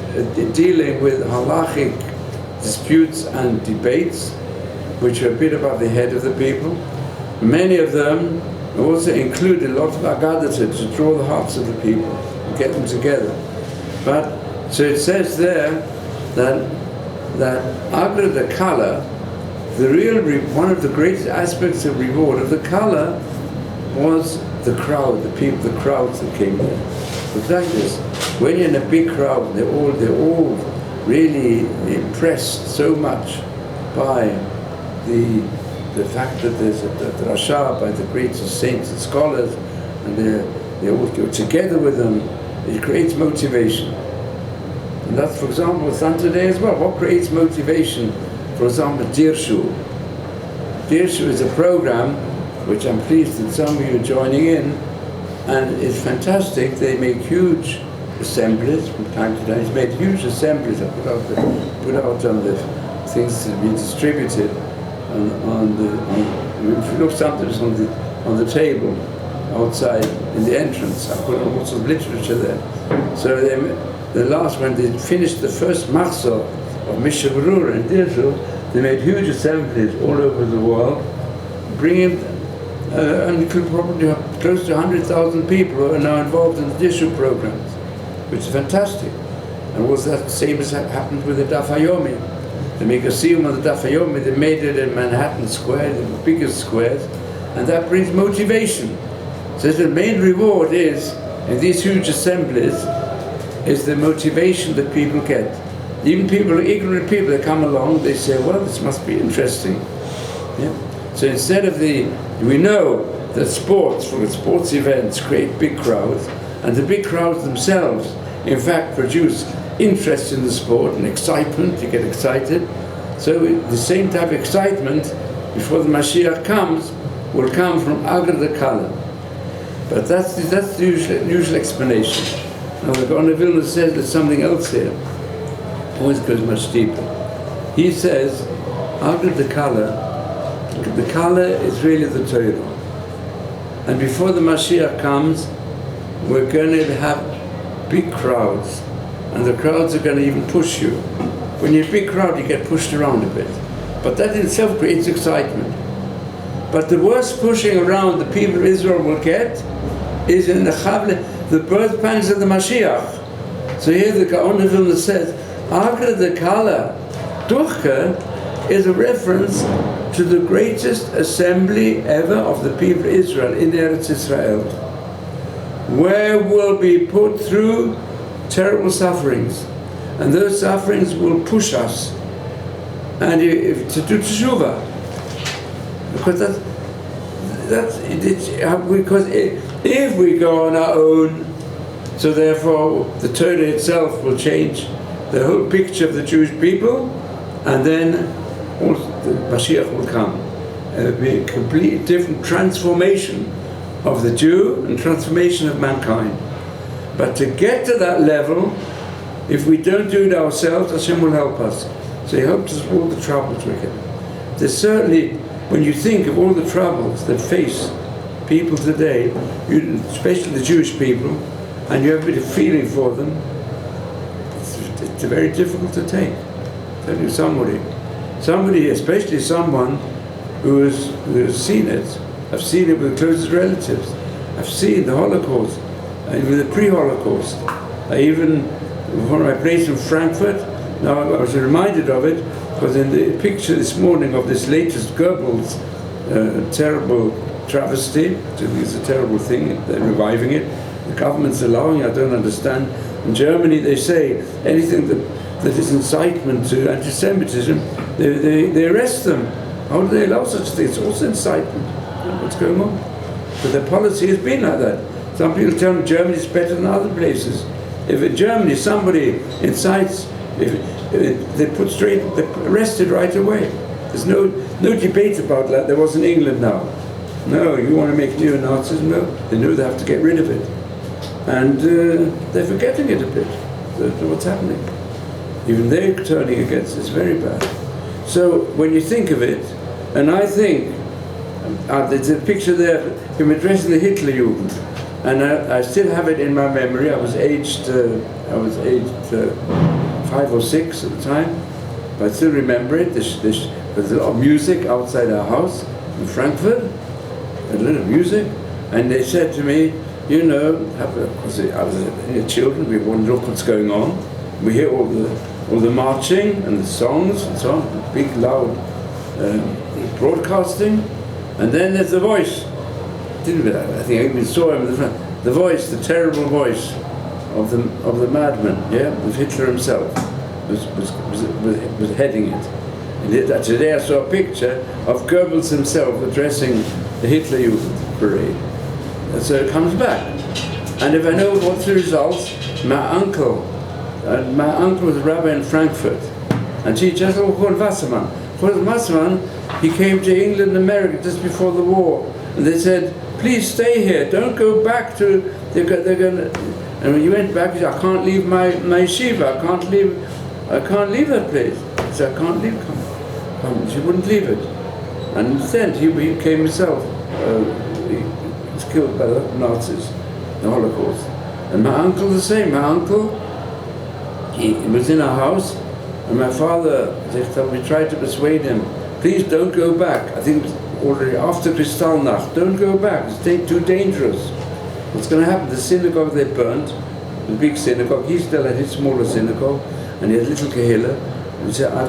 dealing with halachic disputes and debates, which were a bit above the head of the people. Many of them also included a lot of agadah to draw the hearts of the people, and get them together. But so it says there that Agra the Kala, the real one of the greatest aspects of reward of the Kala was the crowd, the people, the crowds that came there. The fact is, when you're in a big crowd, they're all really impressed so much by the fact that there's a drasha by the greatest saints and scholars, and they all go together with them. It creates motivation. And that's, for example, what's done today as well. What creates motivation? For example, Dirshu. Dirshu is a program which I'm pleased that some of you are joining in, and it's fantastic. They make huge assemblies from time to time. It's made huge assemblies. I put out on the things to be distributed if you look sometimes on the table outside in the entrance. I put lots of literature there. So the last one, they finished the first machzor of Mishavrura in Dirshu. They made huge assemblies all over the world, bringing and you could probably have close to 100,000 people who are now involved in the Dirshu programs, which is fantastic. And was that same as happened with the Daf Hayomi? They make a siyum on the Daf Hayomi. They made it in Manhattan Square, the biggest squares, and that brings motivation. So the main reward is, in these huge assemblies, is the motivation that people get. Even people, ignorant people that come along, they say, well, this must be interesting. Yeah? So instead of we know that sports events create big crowds, and the big crowds themselves, in fact, produce interest in the sport and excitement. You get excited. So the same type of excitement before the Mashiach comes will come from Agra the Kala. But that's the usual explanation. Now the Gaon of Vilna says there's something else here. Always goes much deeper. He says Agra the Kala is really the Torah. And before the Mashiach comes, we're going to have big crowds. And the crowds are going to even push you. When you're a big crowd, you get pushed around a bit. But that in itself creates excitement. But the worst pushing around the people of Israel will get is in the birth pangs of the Mashiach. So here the Gaon of Vilna says, Agra the Kala, Duchka, is a reference to the greatest assembly ever of the people of Israel in Eretz Israel, where will be put through terrible sufferings, and those sufferings will push us and to do teshuvah, because because if we go on our own, so therefore the Torah itself will change the whole picture of the Jewish people, and then the Mashiach will come. It will be a complete different transformation of the Jew and transformation of mankind. But to get to that level, If we don't do it ourselves, Hashem will help us. So He helps us with all the troubles we get. There's certainly, when you think of all the troubles that face people today, especially the Jewish people, and you have a bit of feeling for them, it's very difficult to take. I'll tell you somebody, especially someone who has seen it. I've seen it with the closest relatives. I've seen the Holocaust, even the pre-Holocaust. Even one of my places in Frankfurt, now I was reminded of it, because in the picture this morning of this latest Goebbels terrible travesty, which I think is a terrible thing, they're reviving it, the government's allowing, I don't understand. In Germany they say anything that is incitement to anti-Semitism, they arrest them. How do they allow such things? It's also incitement. What's going on? But their policy has been like that. Some people tell me Germany is better than other places. If in Germany somebody incites, if they're arrested right away. There's no debate about that. There was in England now. No, you want to make neo-Nazis? No, they know they have to get rid of it. And they're forgetting it a bit. What's happening? Even they're turning against it. It's very bad. So when you think of it, and I think, there's a picture there of him addressing the Hitler Jugend, and I still have it in my memory. I was aged 5 or 6 at the time, but I still remember it. There's a lot of music outside our house in Frankfurt, a little music, and they said to me, you know, because I was children, we want to look what's going on. We hear all the marching and the songs and so on, big loud broadcasting, and then there's the voice. I think I even saw him in the front. The voice, the terrible voice of the madman, yeah, of Hitler himself, was heading it. And today I saw a picture of Goebbels himself addressing the Hitler Jugend parade. And so it comes back. And if I know what's the results, my uncle was a rabbi in Frankfurt, and he just called Wasserman. Wasserman, he came to England and America just before the war, and they said, please stay here, don't go back to, they're going to, and when he went back, he said, I can't leave my yeshiva, I can't leave that place. He said, I can't leave, come. She wouldn't leave it. And instead, he came himself, he was killed by the Nazis, the Holocaust. And my uncle the same, my uncle, he was in our house, and my father, we tried to persuade him, please don't go back. I think it was already after Kristallnacht, don't go back, it's too dangerous. What's going to happen? The synagogue they burnt, the big synagogue, he still had his smaller synagogue, and he had a little kehillah. He said, I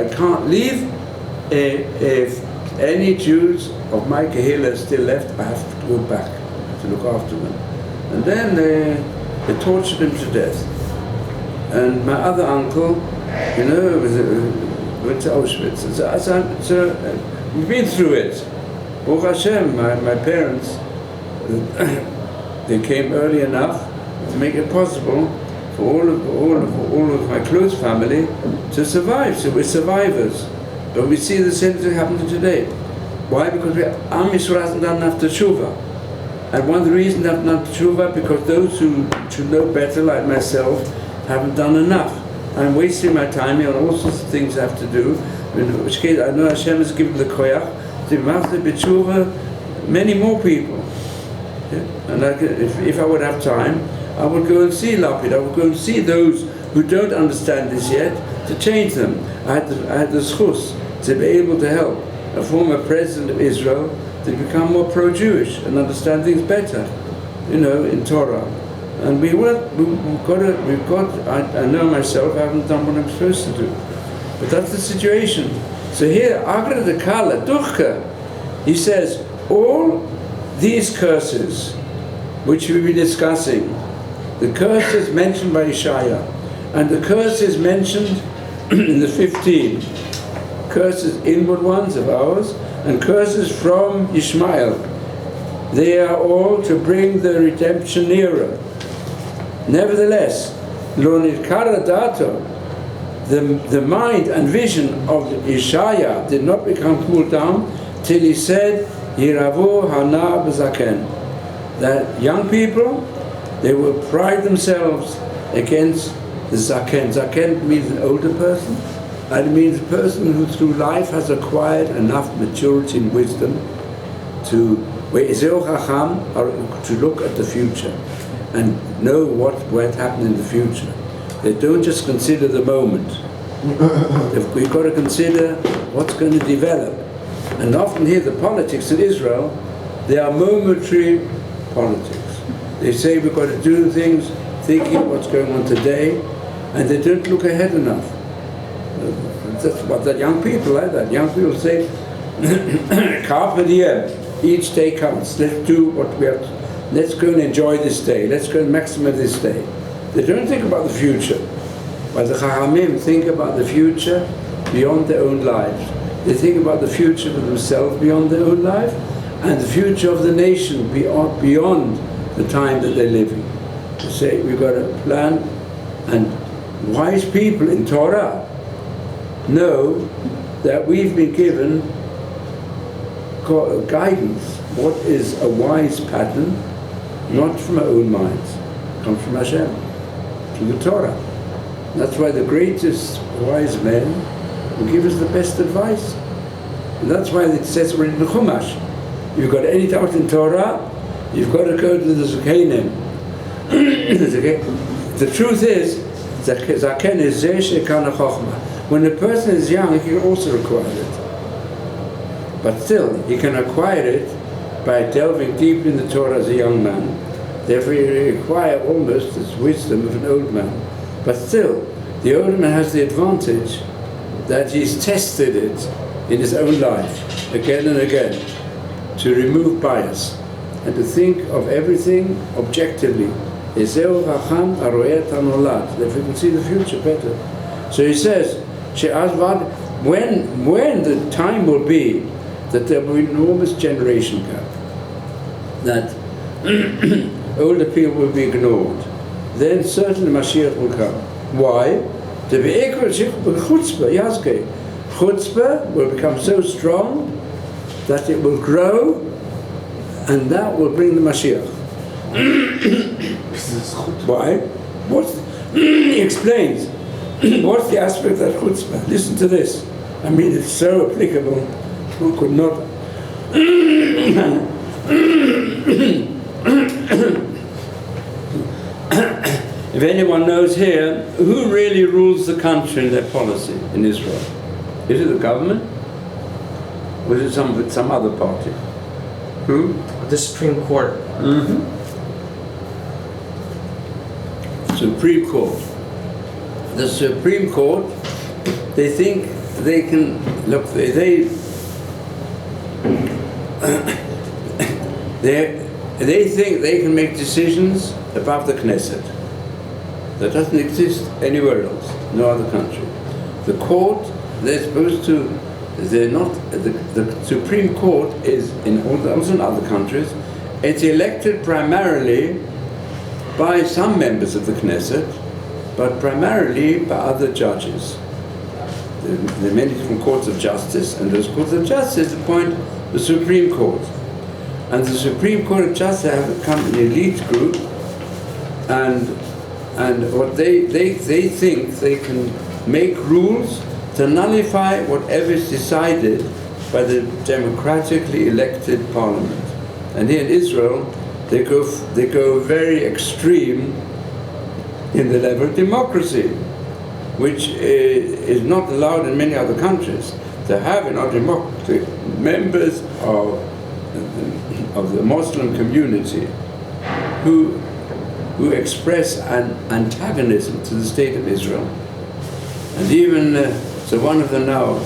can't leave. If any Jews of my kehillah are still left, I have to go back to look after them. And then they tortured him to death. And my other uncle, you know, went to Auschwitz. So we've been through it. Baruch Hashem, my parents, they came early enough to make it possible for all of my close family to survive. So we're survivors. But we see the same thing happening today. Why? Because Am Yisrael hasn't done enough teshuva. And one of the reasons they haven't done teshuva because those who should know better, like myself, haven't done enough. I'm wasting my time here on all sorts of things I have to do, in which case I know Hashem has given the koyach to master b'tshuva many more people. Yeah? And if I would have time, I would go and see Lapid, I would go and see those who don't understand this yet, to change them. I had the schus to be able to help a former president of Israel to become more pro-Jewish and understand things better, you know, in Torah. And I know myself, I haven't done what I'm supposed to do. But that's the situation. So here, Agra de Kala, Duchka, he says, all these curses, which we'll be discussing, the curses mentioned by Yeshaya, and the curses mentioned in the 15, curses inward ones of ours, and curses from Ishmael, they are all to bring the redemption nearer. Nevertheless, lo nidkara dato, the mind and vision of Yeshaya did not become cooled down till he said, Yiravu hana b'zaken, that young people They will pride themselves against the Zaken. Zaken means an older person, and it means a person who through life has acquired enough maturity and wisdom to look at the future and know what will happen in the future. They don't just consider the moment. We've got to consider what's going to develop. And often here the politics in Israel, they are momentary politics. They say we've got to do things thinking what's going on today, and they don't look ahead enough. That's what that young people like that. Young people say, carpe diem, each day counts. Let's do what we have to. Let's go and enjoy this day. Let's go and maximize this day. They don't think about the future. But the Chachamim think about the future beyond their own lives. They think about the future of themselves beyond their own life, and the future of the nation beyond the time that they're living. They say we've got to plan, and wise people in Torah know that we've been given guidance. What is a wise pattern? Not from our own minds, it comes from Hashem, through the Torah. That's why the greatest wise men will give us the best advice. And that's why it says we're in the Chumash. You've got any doubt in Torah, you've got to go to the Zakenim. The truth is, Zaken is Zeh Shekana Chochmah. When a person is young, he can also acquire it. But still, he can acquire it by delving deep in the Torah as a young man. Therefore, he acquires almost the wisdom of an old man. But still, the older man has the advantage that he's tested it in his own life, again and again, to remove bias and to think of everything objectively. Therefore, we can see the future better. So he says, when the time will be that there will be an enormous generation gap, that older people will be ignored, then certainly Mashiach will come. Why? Chutzpah will become so strong that it will grow, and that will bring the Mashiach. Why? He explains. What's the aspect of chutzpah? Listen to this. I mean, it's so applicable. One could not. If anyone knows here, who really rules the country in their policy in Israel? Is it the government? Or is it some other party? Who? The Supreme Court. Mm-hmm. Supreme Court. The Supreme Court, they think they can, look, they think they can make decisions above the Knesset. That doesn't exist anywhere else, no other country. The court, they're supposed to, they're not, the Supreme Court is, also in other countries, it's elected primarily by some members of the Knesset, but primarily by other judges. There are many different courts of justice, and those courts of justice appoint the Supreme Court. And the Supreme Court of Justice have become an elite group, and what they think they can make rules to nullify whatever is decided by the democratically elected parliament. And here in Israel, they go very extreme in the level of democracy, which is not allowed in many other countries. To have in our democracy members of the Muslim community who express an antagonism to the state of Israel. And even, so one of them now,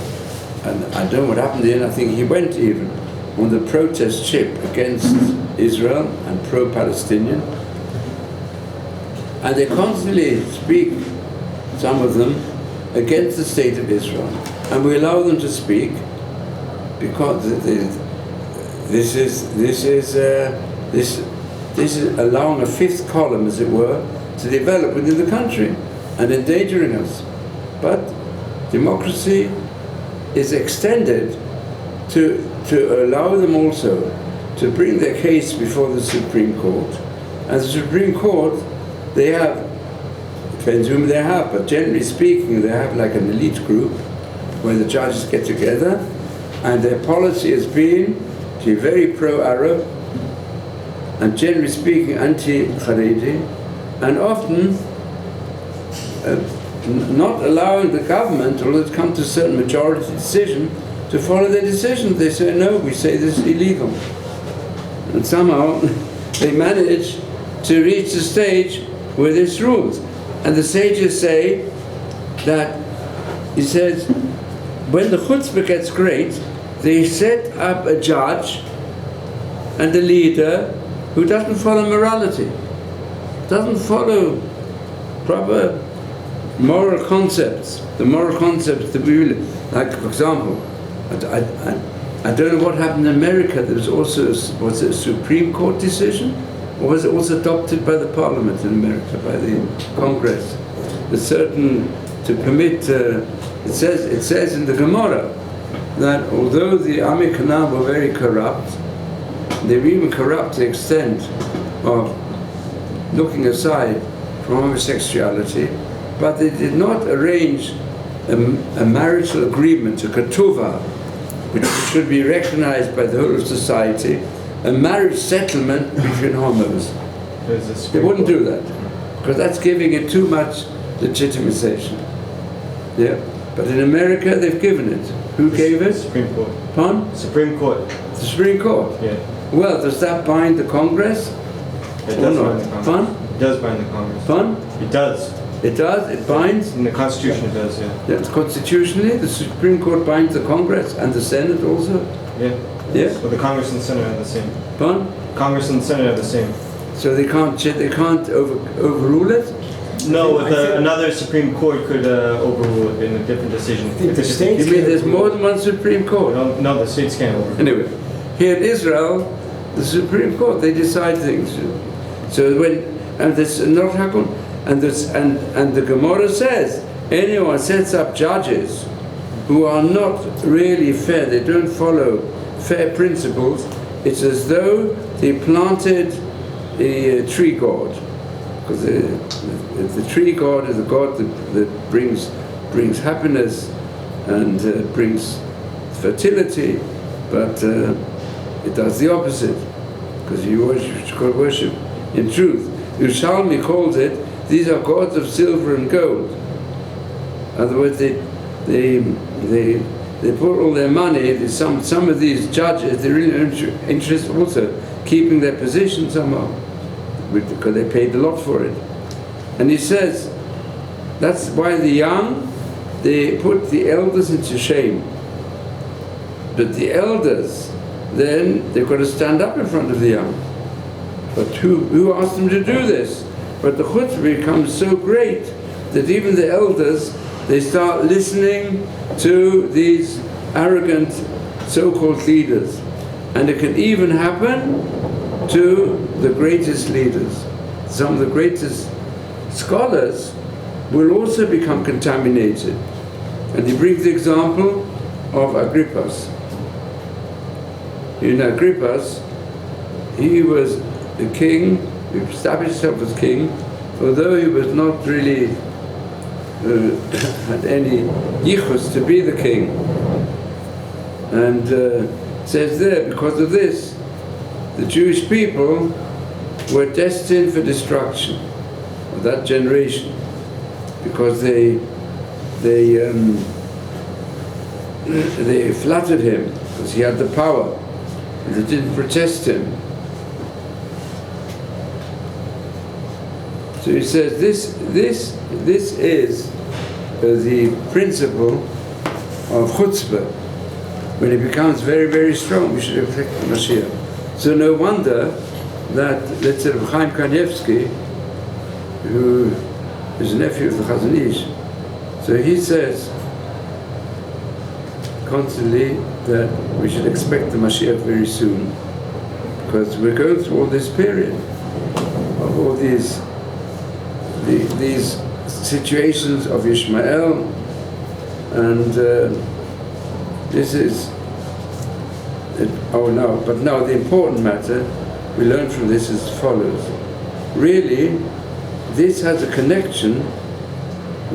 and I don't know what happened then, I think he went even on the protest ship against Israel and pro-Palestinian. And they constantly speak, some of them, against the state of Israel. And we allow them to speak because this is allowing a fifth column, as it were, to develop within the country and endangering us. But democracy is extended to allow them also to bring their case before the Supreme Court And the Supreme Court, they have, depends whom they have, but generally speaking, they have like an elite group where the judges get together, and their policy has been to be very pro-Arab, and generally speaking anti-Haredi, and often not allowing the government, although it's come to a certain majority decision, to follow their decisions. They say, no, we say this is illegal. And somehow they manage to reach the stage where this rules. And the sages say that, he says, when the chutzpah gets great, they set up a judge and a leader who doesn't follow morality, doesn't follow proper moral concepts, the moral concepts that we really, like for example, I don't know what happened in America. There was also, was it a Supreme Court decision? Or was it also adopted by the Parliament in America, by the Congress? A certain, to permit, it says in the Gemara that although the Ami Canaan were very corrupt, they were even corrupt to the extent of looking aside from homosexuality, but they did not arrange a marital agreement, a ketuvah, which should be recognized by the whole of society, a marriage settlement between homos. They wouldn't do that, because that's giving it too much legitimization. Yeah, but in America they've given it. Who gave it? Supreme Court. Pardon? Supreme Court. The Supreme Court? Yeah. Well, does that bind the Congress? It does bind the Congress. Pardon? It does bind the Congress. Pardon? It does. It does? It binds? In the Constitution it does, yeah. Yes, constitutionally, the Supreme Court binds the Congress and the Senate also? Yeah. Yeah? But the Congress and the Senate are the same. Pardon? Congress and the Senate are the same. So they can't overrule it? No, another Supreme Court could overrule it in a different decision. think the states You mean can't there's more overrule than one Supreme Court? No, the states can't overrule it. Anyway, here in Israel, the Supreme Court, they decide things. So when, and this not happen, and the Gemara says, anyone sets up judges who are not really fair, they don't follow fair principles, it's as though they planted a tree god. Because the tree god is a god that brings happiness and brings fertility, but it does the opposite, because you should worship in truth. Yerushalayim calls it, these are gods of silver and gold. In other words, they put all their money, some of these judges, they're really interested also keeping their position somehow, because they paid a lot for it. And he says, that's why the young, they put the elders into shame. But the elders, then they've got to stand up in front of the young. But who asked them to do this? But the chutzpah becomes so great that even the elders, they start listening to these arrogant so-called leaders. And it can even happen to the greatest leaders. Some of the greatest scholars will also become contaminated. And he brings the example of Agrippas. In Agrippas, he was the king, he established himself as king, although he was not really had any yichus to be the king. And says there, because of this, the Jewish people were destined for destruction of that generation, because they flattered him because he had the power, and they didn't protest him. So he says this is the principle of chutzpah. When it becomes very, very strong, we should reflect the Mashiach. So no wonder that, let's say, Chaim Kanievsky, who is a nephew of the Chazon Ish, so he says constantly that we should expect the Mashiach very soon, because we're going through all this period of all these situations of Ishmael, and this is but now the important matter we learn from this is as follows: really this has a connection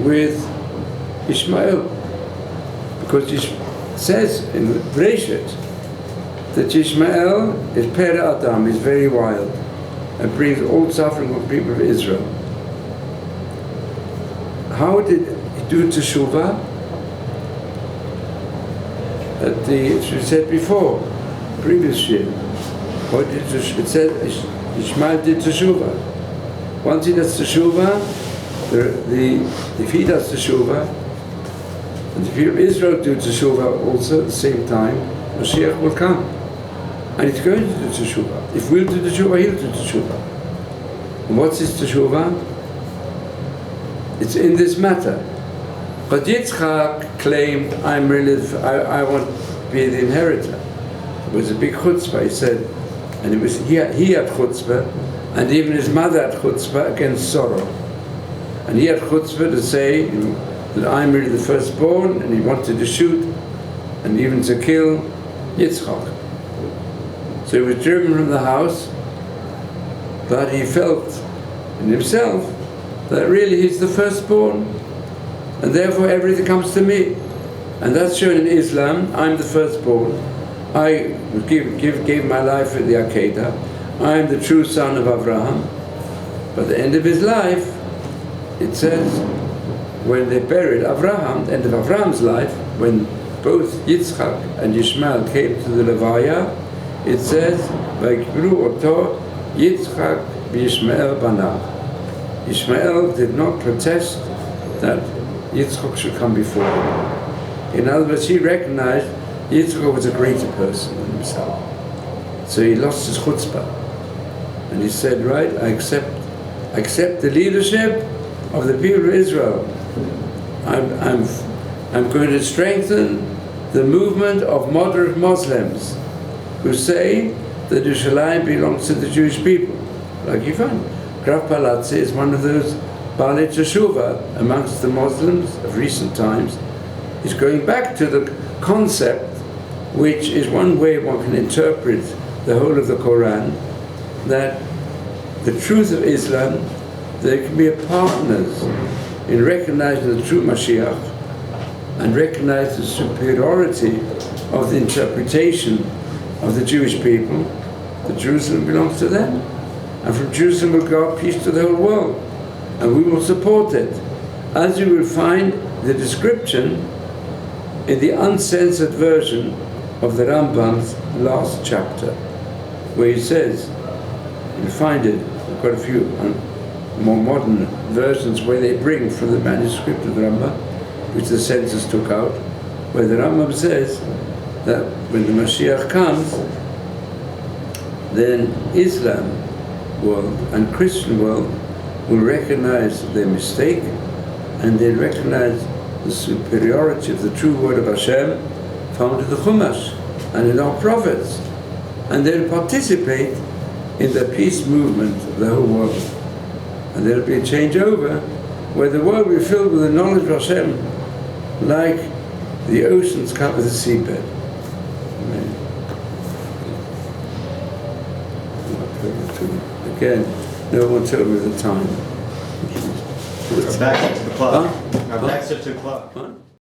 with Ishmael, because it says in Bereshit that Ishmael is Per Adam, is very wild, and brings all suffering on people of Israel. How did he do teshuvah? As we said before, previous year, it said Ishmael did teshuvah. Once he does teshuvah, if he does teshuvah, and the people of Israel do teshuvah also at the same time, Mashiach will come. And he's going to do teshuvah. If we'll do teshuvah, he'll do teshuvah. And what's his teshuvah? It's in this matter. But Yitzchak claimed, I want to be the inheritor. It was a big chutzpah, he said. And he had chutzpah, and even his mother had chutzpah against sorrow. And he had chutzpah to say that I'm really the firstborn, and he wanted to shoot, and even to kill Yitzchak. So he was driven from the house, but he felt in himself that really he's the firstborn, and therefore everything comes to me. And that's shown in Islam. I'm the firstborn. I gave my life for the Akedah. I am the true son of Abraham. But at the end of his life, it says, when they buried Abraham, the end of Abraham's life, when both Yitzchak and Ishmael came to the Levaya, it says, Vayikbru oto Yitzchak v'Yishmael banav. Ishmael did not protest that Yitzchak should come before him. In other words, he recognized Yitzchak was a greater person than himself. So he lost his chutzpah. And he said, right, I accept the leadership of the people of Israel. I'm going to strengthen the movement of moderate Muslims who say that Yerushalayim belongs to the Jewish people. Like you find, Graf Palazzi is one of those Baalei Teshuvah amongst the Muslims of recent times. He's going back to the concept, which is one way one can interpret the whole of the Quran, that the truth of Islam, there can be partners in recognizing the true Mashiach and recognize the superiority of the interpretation of the Jewish people, that Jerusalem belongs to them. And from Jerusalem will go out peace to the whole world. And we will support it. As you will find the description in the uncensored version of the Rambam's last chapter, where he says, you'll find it, I've got a few more modern versions where they bring from the manuscript of the Rambam, which the censors took out, where the Rambam says that when the Mashiach comes, then Islam world and Christian world will recognize their mistake, and they recognize the superiority of the true word of Hashem found in the Chumash and in our prophets, and they'll participate in the peace movement of the whole world. And there'll be a changeover where the world will be filled with the knowledge of Hashem like the oceans cover the seabed. Amen. Again, no one told me the time. Our backs are to the clock. Huh? Our backs are to the clock. Huh?